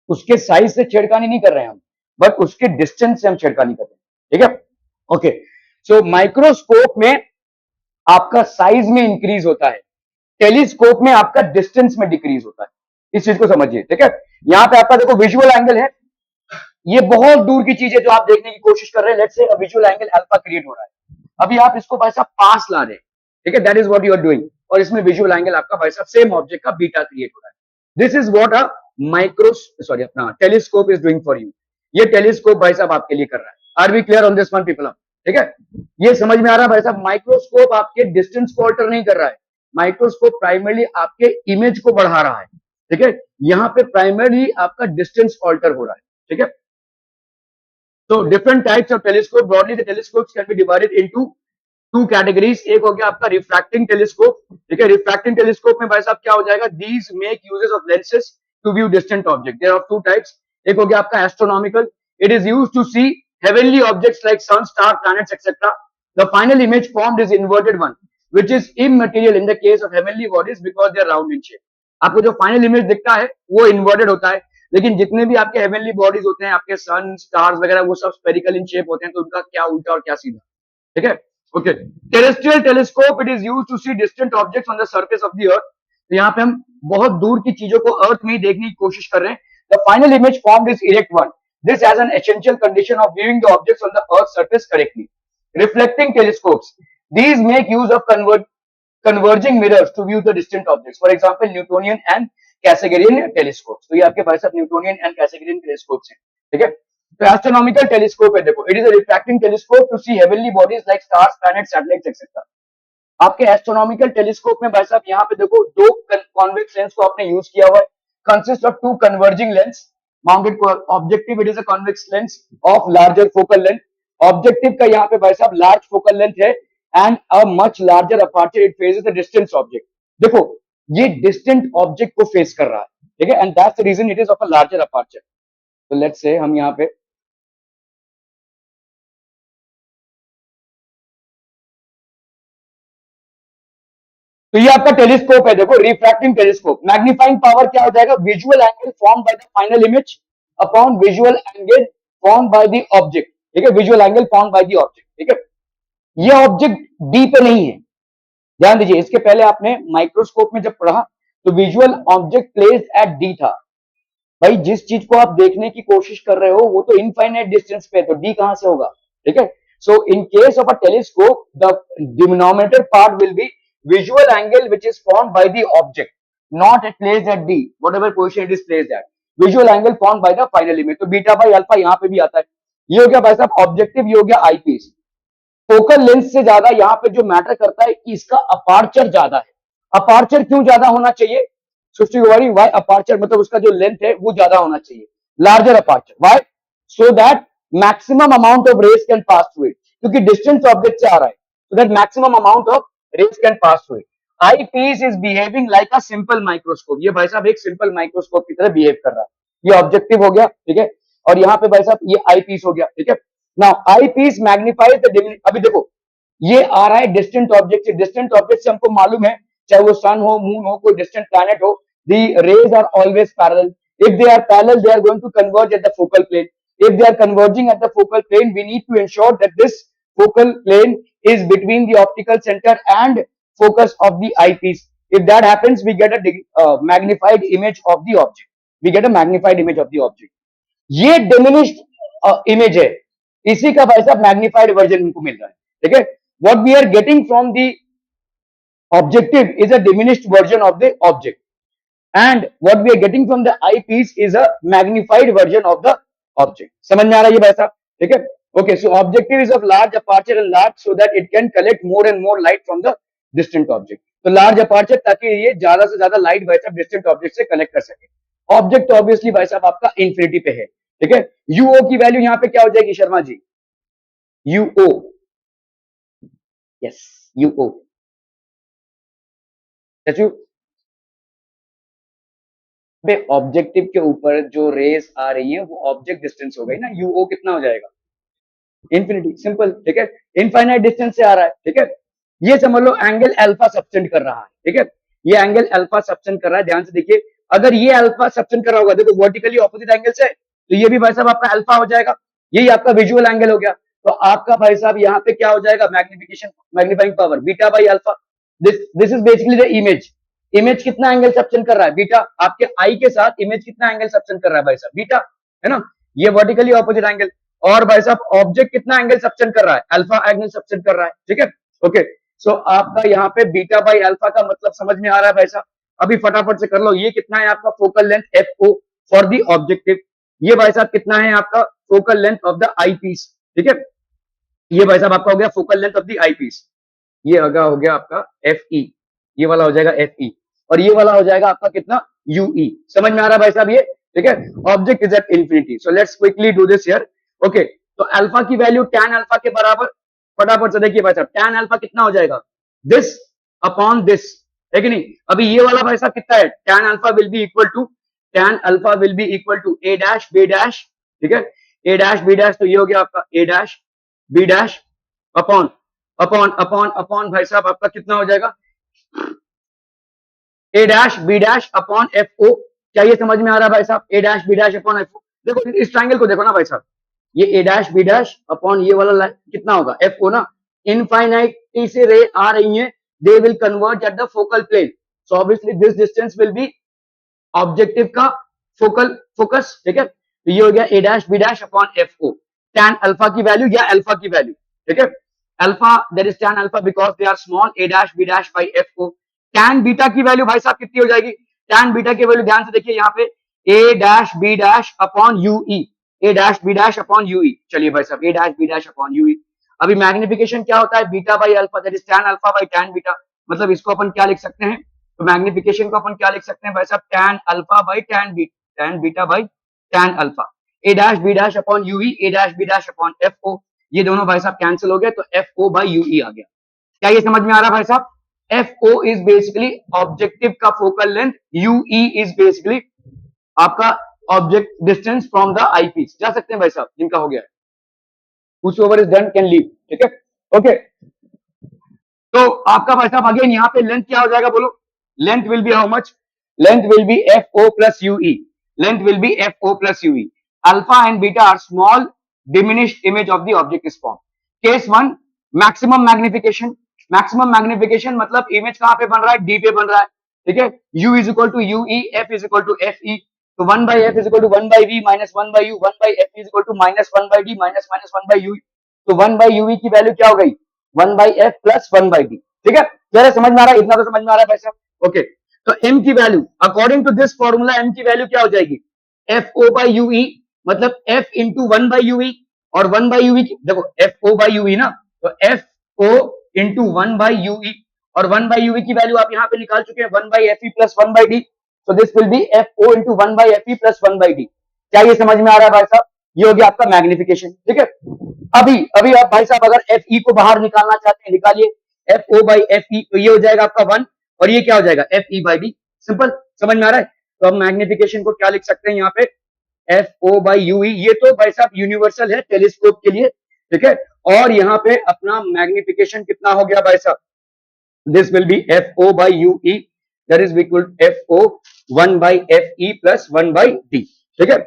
उसके साइज से छेड़खानी नहीं कर रहे हैं हम, बट उसके डिस्टेंस से हम छेड़खानी कर रहे हैं, ठीक है। ओके, सो माइक्रोस्कोप में आपका साइज में इंक्रीज होता है, टेलीस्कोप में आपका डिस्टेंस में डिक्रीज होता है, इस चीज को समझिए, ठीक है। यहां पे आपका देखो विजुअल एंगल है, ये बहुत दूर की चीज है जो आप देखने की कोशिश कर रहे हैं, let's say visual angle alpha create हो रहा है, अभी आप इसको भाई साहब पास ला रहे हैं, ठीक है, that is what you are doing, और इसमें विजुअल एंगल आपका भाई साहब सेम ऑब्जेक्ट का बीटा क्रिएट हो रहा है। This is what a micro sorry अपना telescope is doing for you, ये टेलीस्कोप भाई साहब आपके लिए कर रहा है। Are we clear on this one people? ठीक है, ये समझ में आ रहा है भाई साहब, माइक्रोस्कोप आपके डिस्टेंस को ऑल्टर नहीं कर रहा है, माइक्रोस्कोप प्राइमरली आपके इमेज को बढ़ा रहा है, ठीक है। यहां पे प्राइमरली आपका डिस्टेंस ऑल्टर हो रहा है, ठीक है। So different types of telescope, broadly the telescopes can be divided into two categories. एक हो गया आपका रिफ्रैक्टिंग टेलीस्कोप, ठीक है। रिफ्रैक्टिंग टेलीस्कोप में भाई साहब क्या हो जाएगा, these make uses of lenses to view distant object, there are two types. एक हो गया आपका astronomical, it is used to see heavenly objects like sun, star, planets etcetera. The final image formed is inverted one which is immaterial in the case of heavenly bodies because they are round in shape। आपको जो फाइनल इमेज दिखता है वो इन्वर्टेड होता है, लेकिन जितने भी आपके हेवनली बॉडीज होते हैं, आपके सन, स्टार्स वगैरह, वो सब स्फेरिकल इन शेप होते हैं, तो उनका क्या उल्टा और क्या सीधा, ठीक है। Okay, terrestrial telescope, it is used to see distant objects on the surface of the earth. तो यहाँ पे हम बहुत दूर की चीजों को अर्थ में ही देखने की कोशिश कर रहे हैं। The final image formed is erect one, this has an essential condition of viewing the objects on the earth surface correctly. Reflecting telescopes, these make use of converging mirrors to view the distant objects, for example Newtonian and Cassegrain telescopes। तो ये आपके भाई साहब न्यूटोनियन एंड कैसेग्रेन टेलीस्कोप्स हैं, ठीक है। तो एस्ट्रोनॉमिकल टेलीस्कोप है, देखो it is a refracting telescope to see heavenly bodies like stars, planets, satellites etcetera. आपके एस्ट्रोनॉमिकल टेलीस्कोप में भाई साहब यहाँ पे देखो दो कॉन्वेक्स लेंस को आपने यूज किया हुआ है, consist of two converging lens mounted objective, it is a convex lens of larger focal length. Objective का यहाँ पे भाई साहब लार्ज फोकल लेंथ है and a much larger aperture, it faces the distance object. देखो ये डिस्टेंट ऑब्जेक्ट को फेस कर रहा है, ठीक है, and that's the reason it is of a larger aperture. तो लेट्स से हम यहाँ पे, तो ये आपका टेलीस्कोप है, देखो रिफ्रैक्टिंग टेलीस्कोप। मैग्नीफाइंग पावर क्या हो जाएगा, visual angle form by the final image upon visual angle form by the object, ठीक है, visual angle form by the object, ठीक है। ये ऑब्जेक्ट डी पे नहीं है, ध्यान दीजिए, इसके पहले आपने माइक्रोस्कोप में जब पढ़ा तो visual object placed at D था। भाई जिस चीज को आप देखने की कोशिश कर रहे हो वो तो इनफाइनाइट डिस्टेंस पे है, तो डी कहां से होगा, ठीक है। So in case of a telescope the denominator part will be visual angle which is formed by the object not at placed at d whatever position it is placed at, visual angle formed by the final image। तो बीटा बाई अल्फा यहाँ पे भी आता है। ये हो गया भाई साहब ऑब्जेक्टिव, ये हो गया आईपीस। फोकल लेंथ से ज्यादा यहाँ पे जो मैटर करता है कि इसका अपार्चर ज्यादा है। अपार्चर क्यों ज्यादा होना चाहिए, सृष्टि गौरी, वाई अपार्चर मतलब उसका जो लेंथ है वो ज्यादा होना चाहिए, larger aperture, why, so that maximum amount of rays can pass through it, क्योंकि डिस्टेंस ऑब्जेक्ट से आ रहा है, so that maximum amount of rays can pass through it. Eyepiece is behaving like a simple microscope, ये भाई साहब एक सिंपल माइक्रोस्कोप की तरह बिहेव कर रहा है। ये ऑब्जेक्टिव हो गया, ठीक है, और यहाँ पे भाई साहब ये आई पीस हो गया, ठीक है। Now eyepiece magnifies the, अभी देखो ये आ रहा है डिस्टेंट ऑब्जेक्ट से, डिस्टेंट ऑब्जेक्ट से हमको मालूम है चाहे वो सन हो, मून हो, कोई डिस्टेंट प्लैनेट हो, the rays are always parallel. If they are parallel, they are going to converge at the focal plane. If they are converging at the focal plane, we need to ensure that this focal plane is between the optical center and focus of the eyepiece. If that happens, we get a magnified image of the object. We get a magnified image of the object. ये diminished image है, इसी का भाई साहब magnified version हमको मिल रहा है, ठीक है। What we are getting from the objective is a diminished version of the object. And what we are getting from the eyepiece is a magnified version of the object. समझ में आ रहा है ये भाई साहब, ठीक है। Okay, so objective is of large aperture and large so that it can collect more and more light from the distant object. तो large aperture ताकि ये ज्यादा से ज्यादा लाइट भाई साहब distant object से कलेक्ट कर सके। ऑब्जेक्ट ऑब्वियसली भाई साहब आपका इंफिनिटी पे है, ठीक है। यूओ की वैल्यू यहाँ पे क्या हो जाएगी शर्मा जी, यूओ, यस यूओ, ऑब्जेक्टिव के ऊपर जो रेस आ रही है वो ऑब्जेक्ट डिस्टेंस हो गई ना, यूओ कितना हो जाएगा, इंफिनिटी, सिंपल, ठीक है। इनफाइनाइट डिस्टेंस से आ रहा है, ठीक है। ये समझ लो एंगल अल्फा सबटेंड कर रहा है, ठीक है, ये एंगल अल्फा सबटेंड कर रहा है, ध्यान से देखिए। अगर ये अल्फा सबटेंड कर रहा होगा, देखो वर्टिकली ऑपोजिट एंगल से, तो ये भी भाई साहब आपका अल्फा हो जाएगा, यही आपका विजुअल एंगल हो गया। तो आपका भाई साहब यहाँ पे क्या हो जाएगा, magnification, magnifying power beta by alpha. This is basically the image. Image कितना एंगल सबटेंड कर रहा है, बीटा। आपके आई के साथ इमेज कितना एंगल सबटेंड कर रहा है भाई साहब, बीटा, है ना, ये वर्टिकली ऑपोजिट एंगल। और भाई साहब ऑब्जेक्ट कितना एंगल सबटेंड कर रहा है, अल्फा एंगल सबटेंड कर रहा है, ठीक है। ओके, सो आपका यहाँ पे बीटा बाई अल्फा का मतलब समझ में आ रहा है भाई साहब। अभी फटाफट से कर लो, ये कितना है आपका focal length F O for the objective, ये भाई साहब कितना है आपका focal length of the I piece, ठीक है। ये भाई साहब आपका हो गया focal length of the I piece, ये हो गया आपका एफ ई, ये वाला हो जाएगा एफ ई, और ये वाला हो जाएगा आपका कितना, यूई। समझ में आ रहा है भाई साहब ये, ठीक है। Object is at infinity, so let's quickly do this here. Okay, तो अल्फा की वैल्यू tan अल्फा के बराबर, फटाफट से देखिए भाई साहब, tan अल्फा कितना हो जाएगा, दिस अपॉन दिस, है कि नहीं। अभी ये वाला भाई साहब कितना है, tan alpha will be equal to, tan alpha will be equal to A dash B dash, ठीक है, ए डैश बी डैश, तो ये हो गया आपका A dash B dash upon upon upon upon भाई साहब आपका कितना हो जाएगा, A dash B dash upon F O. क्या ये समझ में आ रहा है भाई साहब, A dash B dash upon F O. देखो इस ट्राइंगल को देखो ना भाई साहब, ये A dash B dash upon ये वाला कितना होगा, एफ ओ ना। इनफाइनाइटी से रे आ रही है, they will converge at the focal plane, so obviously this distance will be objective का फोकल फोकस, ठीक है। तो ये हो गया A dash B dash upon F O, tan alpha की वैल्यू या अल्फा की वैल्यू, ठीक है। Alpha that is tan alpha because they are small, A dash B dash by F O. tan beta की वैल्यू भाई साहब कितनी हो जाएगी, tan बीटा की वैल्यू ध्यान से देखिए यहाँ पे, A dash B dash upon Yui, A dash B dash upon UE. चलिए भाई साहब, A dash B dash upon UE. अभी मैग्निफिकेशन क्या होता है, beta by alpha, that is tan alpha by tan beta. मतलब इसको अपन क्या लिख सकते हैं, तो मैग्निफिकेशन को अपन क्या लिख सकते हैं भाई साहब, tan alpha by tan beta by tan alpha. A dash B dash upon Yui, A dash B dash upon F O. ये दोनों भाई साहब कैंसिल हो गए, तो एफ ओ बाई यूई आ गया। क्या ये समझ में आ रहा है भाई साहब? F O is basically objective का focal length, UE is basically आपका object distance from the I piece. जा सकते हैं भाई साहब जिनका हो गया है, whosoever is done can leave। ठीक है, ओके। तो आपका भाई साहब अगेन यहाँ पे लेंथ क्या हो जाएगा बोलो, length will be how much, length will be F O plus U E, length will be F O plus U E. Alpha and beta are small diminished image of the object is form. Case one, maximum magnification. Maximum magnification मतलब इमेज कहां पे बन रहा है, डी पे बन रहा है। ठीक है, u is equal to U E, F is equal to F E. तो one by F is equal to one by V minus one by U, one by F is equal to minus one by D minus minus one by U. तो वन बाई यूवी की वैल्यू क्या हो गई, one by F plus one by D. ठीक है, जरा समझ में आ रहा है, इतना तो समझ में आ रहा है भाई साहब। ओके, तो m की value according to this formula, m की वैल्यू क्या हो जाएगी, एफ ओ बाई यूई, मतलब f into one by UE. और वन बाई यूई देखो, एफ ओ बाई यूई ना, तो F O into one by UE. और वन बाई यूवी की वैल्यू आप यहाँ पे निकाल चुके हैं, one by F E plus one by D. तो this will be F O into one by F E plus one by D. क्या ये समझ में आ रहा है भाई साहब? ये हो गया आपका मैग्निफिकेशन। ठीक है, अभी अभी आप भाई साहब अगर एफ ई को बाहर निकालना चाहते हैं, निकालिए, F O by F E, तो ये हो जाएगा आपका वन, और ये क्या हो जाएगा, F E by D. Simple, समझ में आ रहा है? तो हम मैग्निफिकेशन को क्या लिख सकते हैं यहाँ पे, एफ ओ बाई यूई। ये तो भाई साहब यूनिवर्सल है टेलीस्कोप के लिए। ठीक है, और यहाँ पे अपना मैग्निफिकेशन कितना हो गया भाई साहब, this will be FO by UE, that is equal to FO 1 by FE plus 1 by D। ठीक है,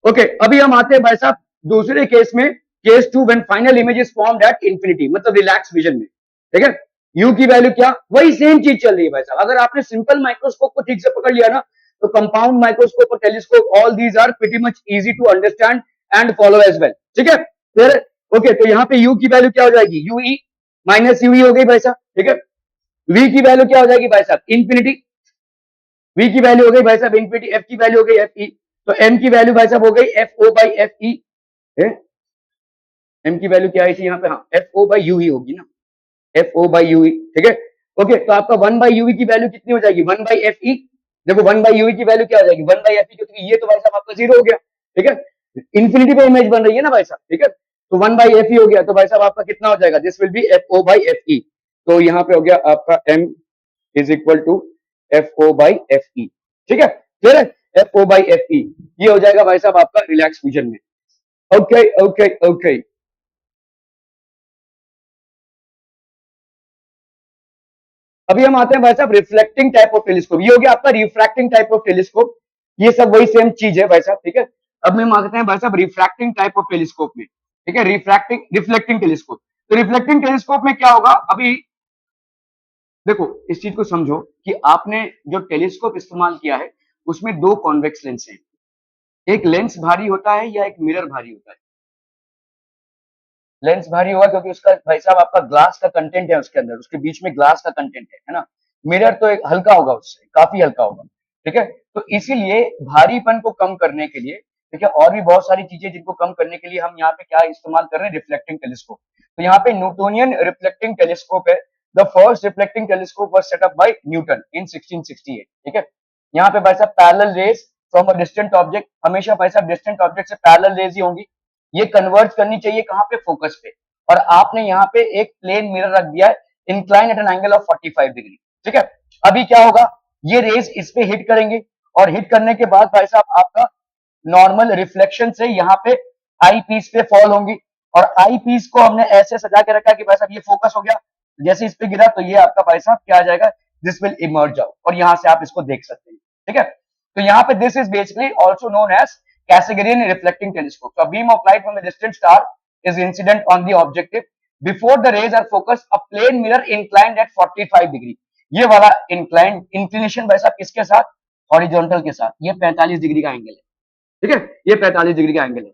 ओके। अभी हम आते हैं भाई साहब दूसरे केस में, case two, when final image is formed at infinity, मतलब रिलैक्स विजन में। ठीक है, U की वैल्यू क्या, वही सेम चीज चल रही है भाई साहब। अगर आपने सिंपल माइक्रोस्कोप को ठीक से पकड़ लिया ना, तो कंपाउंड माइक्रोस्कोप और telescope, all these are pretty much easy to understand and follow as well. ठीक है, फिर ओके, तो यहाँ पे U की वैल्यू क्या हो जाएगी, UE माइनस यूई हो गई भाई साहब। ठीक है, v की वैल्यू क्या हो जाएगी भाई साहब, इंफिनिटी। v की वैल्यू हो गई भाई साहब इंफिनिटी, f की वैल्यू हो गई एफ ई। तो m की वैल्यू भाई साहब हो गई F O by F E. m की वैल्यू क्या आई थी यहाँ पे, हाँ एफ ओ बाई यू ही होगी ना, एफ ओ बाई यू। ठीक है, ओके। तो आपका वन बाई यूवी की वैल्यू कितनी हो जाएगी, वन बाई एफ ई। देखो वन बाई यूवी की वैल्यू क्या हो जाएगी, वन बाई एफ ई, क्योंकि ये तो भाई साहब आपका जीरो हो गया। ठीक है, इंफिनिटी पे इमेज बन रही है ना भाई साहब। ठीक है, तो वन बाई एफ ई हो गया, तो भाई साहब आपका कितना हो जाएगा, this will be F O by F E. तो यहाँ पे हो गया आपका m is equal to F O by F E. ठीक है, क्लियर है, F O by F E, ये हो जाएगा भाई साहब आपका रिलैक्स विजन में। ओके ओके ओके, अभी हम आते हैं भाई साहब रिफ्लेक्टिंग टाइप ऑफ टेलीस्कोप। ये हो गया आपका रिफ्रैक्टिंग टाइप ऑफ टेलीस्कोप, ये सब वही सेम चीज है भाई साहब। ठीक है, अब हम आते हैं भाई साहब रिफ्रैक्टिंग टाइप ऑफ टेलीस्कोप में। ठीक है, रिफ्रैक्टिंग रिफ्लेक्टिंग टेलीस्कोप। तो रिफ्लेक्टिंग टेलीस्कोप में क्या होगा, अभी देखो इस चीज को समझो कि आपने जो टेलीस्कोप इस्तेमाल किया है उसमें दो कॉन्वेक्स लेंस हैं। एक लेंस भारी होता है या एक मिरर भारी होता है, लेंस भारी होगा क्योंकि उसका भाई साहब आपका ग्लास का कंटेंट है उसके अंदर, उसके बीच में ग्लास का कंटेंट है ना। मिरर तो एक हल्का होगा, उससे काफी हल्का होगा। ठीक है, तो इसीलिए भारीपन को कम करने के लिए, ठीक है, और भी बहुत सारी चीजें जिनको कम करने के लिए हम यहाँ पे क्या इस्तेमाल कर रहे हैं, रिफ्लेक्टिंग टेलीस्कोप। तो यहाँ पे न्यूटोनियन रिफ्लेक्टिंग टेलीस्कोप है। The first reflecting telescope was set up by Newton in 1668। ठीक है, यहाँ पे भाई साहब parallel rays from a distant object, हमेशा भाई साहब डिस्टेंट ऑब्जेक्ट से पैरेलल रेज ही होंगी, ये कन्वर्ट करनी चाहिए कहां पे, फोकस पे। और आपने यहाँ पे एक प्लेन मिरर रख दिया है, incline at an angle of 45 degree. ठीक है, अभी क्या होगा, ये रेज इस पे हिट करेंगे, और हिट करने के बाद भाई साहब आपका नॉर्मल रिफ्लेक्शन से यहाँ पे आई पीस पे फॉल होंगी। और आई पीस को हमने ऐसे सजा के रखा कि भाई साहब ये फोकस हो गया, जैसे इस पे गिरा तो ये आपका भाई साहब क्या आ जाएगा, दिस विल इमर्ज आउट, और यहाँ से आप इसको देख सकते हैं। ठीक है, तो यहाँ पे this is basically also known as Cassegrain reflecting telescope. So a beam of light from a distant star is incident on the objective. Before the rays are focused, a plane mirror inclined at 45 degree. ये वाला inclined inclination भाई साहब किसके साथ, हॉरिजॉन्टल के साथ, ये 45 डिग्री का एंगल है। ठीक है, ये 45 डिग्री का एंगल है।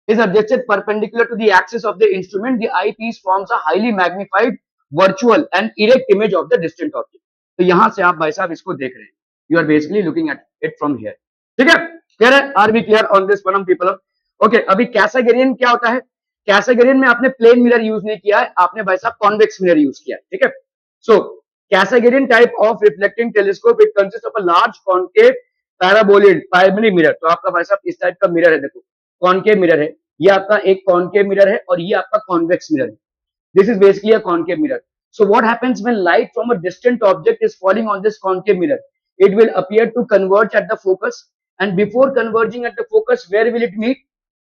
Is adjusted perpendicular to the axis of the instrument. The eyepiece forms a highly magnified virtual and erect image of the distant object. तो यहां से आप भाई साहब इसको देख रहे हैं, you are basically looking at it from here. ठीक है, क्लियर है, are B clear on this one people. Okay, अभी कैसागेरियन क्या होता है? कैसागेरियन में आपने प्लेन मिरर यूज नहीं किया है, आपने भाई साहब कॉन्वेक्स मिरर यूज किया है, ठीक है। So Cassegrainian type of reflecting telescope it consist of a large concave paraboloid primary mirror. तो आपका भाई साहब इस टाइप का मिरर है, देखो कॉन्केव मिरर है, ये आपका एक कॉन्केव मिरर है और ये आपका कॉन्वेक्स मिरर है। This is basically a concave mirror. So what happens when light from a distant object is falling on this concave mirror? It will appear to converge at the focus, and before converging at the focus, where will it meet?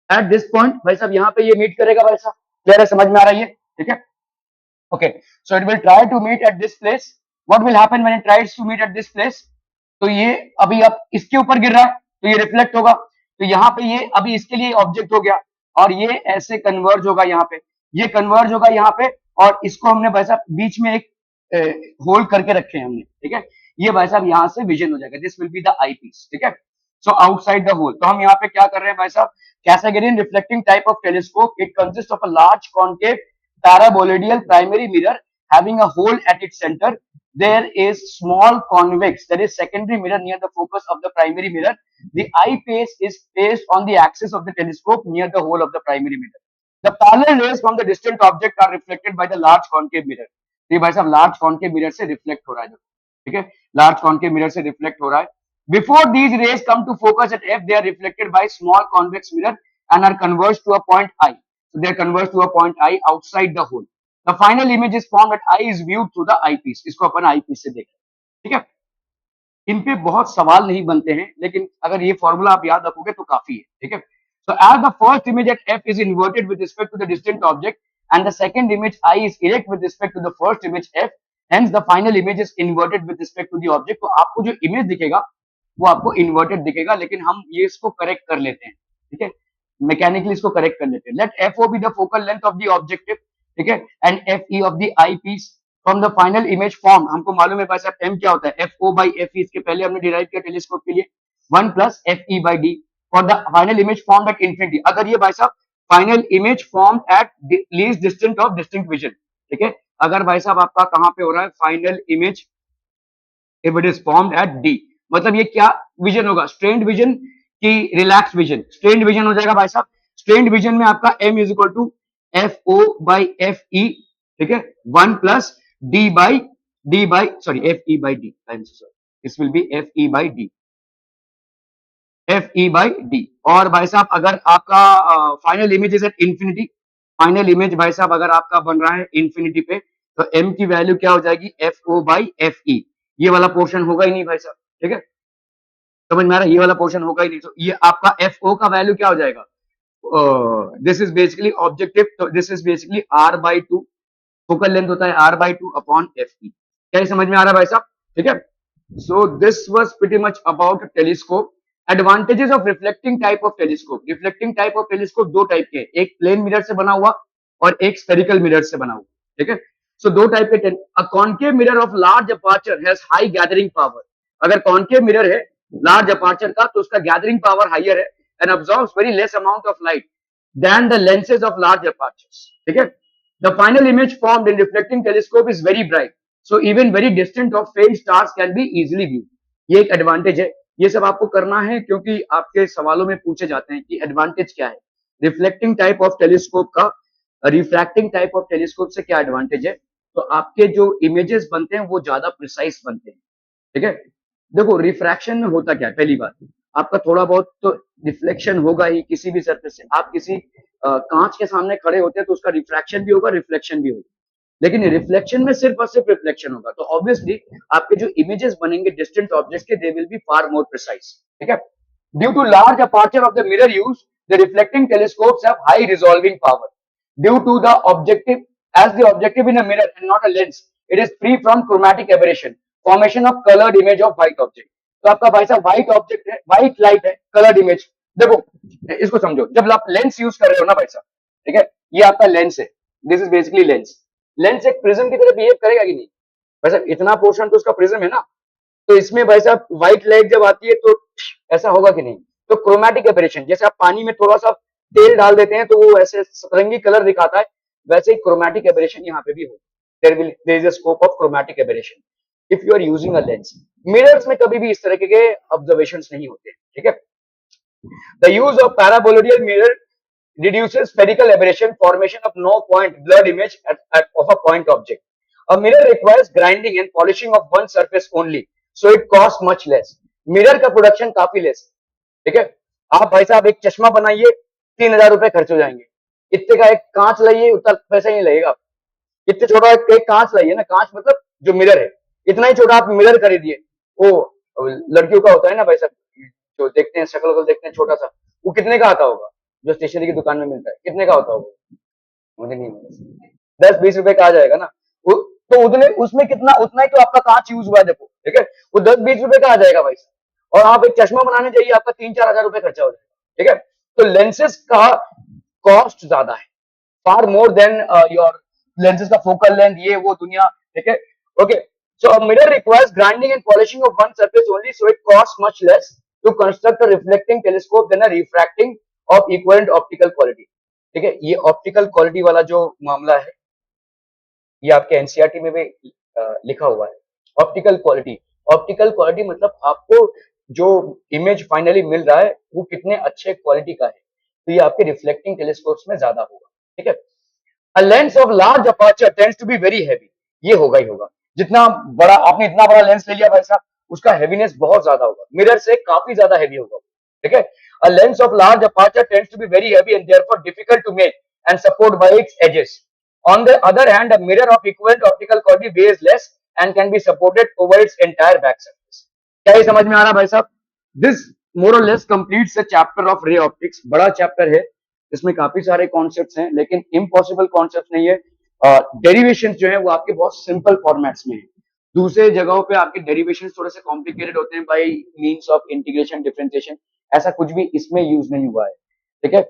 At this point, भाई साहब यहाँ पे ये मीट करेगा भाई साहब, क्लियर है, समझ में आ रही है, ठीक है। Okay, so it will try to meet at this place. What will happen when it tries to meet at this place? तो ये अभी अब इसके ऊपर गिर रहा है तो ये रिफ्लेक्ट होगा, तो यहाँ पे ये अभी इसके लिए ऑब्जेक्ट हो गया और ये ऐसे कन्वर्ज होगा यहाँ पे, ये कन्वर्ज होगा यहाँ पे, और इसको हमने भाई साहब बीच में एक होल्ड करके रखे हैं हमने, ठीक है। ये भाई साहब यहाँ से विजन हो जाएगा, this will be the I piece, ठीक है। सो आउटसाइड द होल, तो हम यहाँ पे क्या कर रहे हैं भाई साहब, Cassegrainian reflecting type of telescope it consist of a large concave paraboloidal primary mirror having a hole at its center. There is small convex, that is secondary mirror near the focus of the primary mirror. The eyepiece is placed on the axis of the telescope near the hole of the primary mirror. The parallel rays from the distant object are reflected by the large concave mirror. ये भाई साहब लार्ज कॉन्केव मिरर से रिफ्लेक्ट हो रहा है, ठीक है, लार्ज कॉन्केव मिरर से रिफ्लेक्ट हो रहा है। Before these rays come to focus at F, they are reflected by small convex mirror and are converged to a point I. So they are converged to a point I outside the hole. The final image is formed at I is viewed through the eyepiece. इसको अपन eyepiece से देखें, ठीक है। इन पे बहुत सवाल नहीं बनते हैं, लेकिन अगर ये फॉर्मूला आप याद रखोगे तो काफी है, ठीक है। So as the first image at F is inverted with respect to the distant object and the second image I is erect with respect to the first image F, hence the final image is inverted with respect to the object. तो आपको जो इमेज दिखेगा वो आपको इन्वर्टेड दिखेगा, लेकिन हम ये इसको करेक्ट कर लेते हैं, ठीक है, मैकेनिकली इसको करेक्ट कर लेते हैं। Let F O be the focal length of the objective, ठीक है, and F E of the I piece from the final image form. हमको मालूम है भाई साहब एम क्या होता है, F O by F E, इसके पहले हमने डिराइव किया टेलीस्कोप के लिए, 1 plus F E by D for the final image form at infinity. अगर ये भाई साहब final image form at least distant of distinct vision, ठीक है, अगर भाई साहब आपका कहां पे हो रहा है final image, if it is formed at D, मतलब ये क्या विजन होगा, स्ट्रेन्ड विजन की रिलैक्स विजन, स्ट्रेन्ड विजन हो जाएगा भाई साहब। स्ट्रेन्ड विजन में आपका m is equal to F O by F E, ठीक है, 1 plus D by sorry F E by D, this will be F E by D, F E by D. और भाई साहब अगर आपका final image is at infinity, final image भाई साहब अगर आपका बन रहा है इंफिनिटी पे, तो m की वैल्यू क्या हो जाएगी, F O by F E, ये वाला पोर्शन होगा ही नहीं भाई साहब, ठीक है, समझ में आ रहा है, ये वाला पोर्शन होगा ही नहीं, तो ये आपका एफ ओ का वैल्यू क्या हो जाएगा, दिस इज बेसिकली ऑब्जेक्टिव, तो this is basically R by two, focal length होता है R by two upon F E. क्या ये समझ में आ रहा है भाई साहब, ठीक है। So this was pretty much about telescope. Advantages of reflecting type of telescope, reflecting type of telescope दो टाइप के, एक प्लेन मिरर से बना हुआ और एक स्फेरिकल मिरर से बना हुआ, ठीक है। सो दो टाइप के, a concave mirror of large aperture has high gathering power. अगर कॉन्केव मिरर है लार्ज अपर्चर का तो उसका गैदरिंग पावर हाइयर है and absorbs very less amount of light than the lenses of large apertures, ठीक है। The final image formed in reflecting telescope is very bright, so even very distant of faint stars can be easily viewed. ये एक एडवांटेज है, ये सब आपको करना है क्योंकि आपके सवालों में पूछे जाते हैं कि एडवांटेज क्या है रिफ्लेक्टिंग टाइप ऑफ टेलीस्कोप का, रिफ्रैक्टिंग टाइप ऑफ टेलीस्कोप से क्या एडवांटेज है, तो आपके जो इमेजेस बनते हैं वो ज्यादा प्रिसाइज बनते हैं, ठीक है। देखो रिफ्रैक्शन में होता क्या है, पहली बात आपका थोड़ा बहुत तो रिफ्लेक्शन होगा ही किसी भी सरफेस से, आप किसी कांच के सामने खड़े होते हैं तो उसका रिफ्रैक्शन भी होगा रिफ्लेक्शन भी होगा, लेकिन रिफ्लेक्शन में सिर्फ और सिर्फ रिफ्लेक्शन होगा, तो ऑब्वियसली आपके जो इमेजेस बनेंगे डिस्टेंट ऑब्जेक्ट्स के, they will be far more precise, ठीक है। Due to large aperture of the mirror use, the reflecting telescopes have high resolving power due to the objective, as the objective in a mirror and not a lens, it is free from chromatic aberration, formation of colored image of white object। तो आपका भाई साहब व्हाइट ऑब्जेक्ट है, व्हाइट लाइट है, कलर्ड इमेज, देखो इसको समझो, जब आप लेंस यूज कर रहे हो ना भाई साहब, ठीक है, ये आपका लेंस है, this is basically lens, lens एक प्रिज्म की तरह बिहेव करेगा कि नहीं भाई साहब, इतना पोर्शन तो उसका प्रिज्म है ना, तो इसमें भाई साहब व्हाइट लाइट जब आती है तो ऐसा होगा कि नहीं, तो क्रोमैटिक एबरेशन, जैसे आप पानी में थोड़ा सा तेल डाल देते हैं तो वो ऐसे सतरंगी कलर दिखाता है, वैसे ही क्रोमैटिक एबरेशन यहाँ पे भी हो, there is a scope of chromatic aberration if you are using a lens. Mirrors में कभी भी इस तरह के ऑब्जर्वेशंस नहीं होते, ठीक है। The use of paraboloidal mirror reduces spherical aberration, formation of no point blurred image of a point object. A mirror requires grinding and polishing of one surface only, so it costs much less. Mirror का प्रोडक्शन काफी लेस, ठीक है। आप भाई साहब एक चश्मा बनाइए, 3,000 रुपए खर्च हो जाएंगे। इतने का एक कांच लाइए, उतना पैसा ही नहीं लगेगा। इतने छोटा एक कांच लाइए ना, कांच मतलब जो मिरर है, इतना ही छोटा आप मिरर खरीदिए। वो लड़कियों का होता है ना भाई साहब, जो देखते हैं शक्ल वक्ल देखते हैं छोटा सा, वो कितने का आता होगा? जो स्टेशनरी की दुकान में मिलता है, कितने का होता होगा? मुझे नहीं मालूम। 10-20 रुपए का आ जाएगा ना वो। तो उतने उसमें कितना, उतना ही तो आपका कांच यूज हुआ है, देखो, ठीक है। वो 10-20 रुपए का आ जाएगा भाई साहब, और आप एक चश्मा बनाने जाइए, आपका 3-4 हजार रुपए खर्चा हो जाएगा, ठीक है। तो लेंसेज का कॉस्ट ज्यादा है, far more than your lenses का focal length, ये वो दुनिया, ठीक है। Okay, so a mirror requires grinding and polishing of one surface only, so it costs much less to construct a reflecting telescope than a refracting of equivalent optical quality, ठीक है। ये ऑप्टिकल क्वालिटी वाला जो मामला है, ये आपके एनसीईआरटी में भी लिखा हुआ है। ऑप्टिकल क्वालिटी, ऑप्टिकल क्वालिटी मतलब आपको जो इमेज फाइनली मिल रहा है वो कितने अच्छे क्वालिटी का है, तो ये आपके रिफ्लेक्टिंग टेलीस्कोप्स में ज्यादा होगा, ठीक है। A lens of large aperture tends to be very heavy, ये होगा ही होगा। जितना बड़ा आपने, इतना बड़ा लेंस ले लिया भाई साहब, उसका हेवीनेस बहुत ज्यादा होगा, मिरर से काफी ज्यादा हेवी होगा, ठीक है। A lens of large aperture tends to be very heavy and therefore difficult to make and support by its edges. On the other hand, a mirror of equivalent optical quality weighs less and can be supported over its entire back surface. क्या ये समझ में आ रहा भाई साहब? This more or less completes the chapter of ray optics. बड़ा चैप्टर है, इसमें काफी सारे कॉन्सेप्ट्स हैं, लेकिन इम्पॉसिबल कॉन्सेप्ट नहीं है। डेरिवेशन जो है वो आपके बहुत सिंपल फॉर्मेट्स में है। दूसरे जगहों पे आपके डेरिवेशन थोड़े से कॉम्प्लिकेटेड होते हैं by means of integration differentiation, ऐसा कुछ भी इसमें यूज नहीं हुआ है, ठीक है।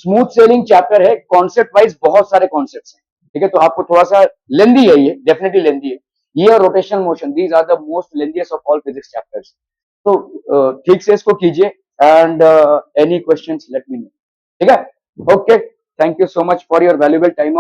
स्मूथ सेलिंग चैप्टर है, कॉन्सेप्ट वाइज बहुत सारे कॉन्सेप्ट्स हैं, ठीक है। तो आपको थोड़ा सा लेंदी है, ये डेफिनेटली लेंदी है। ये और rotational motion, these are the most lengthiest of all physics chapters. तो ठीक से इसको कीजिए, and any questions let me know, ठीक है। Okay, thank you so much for your valuable time.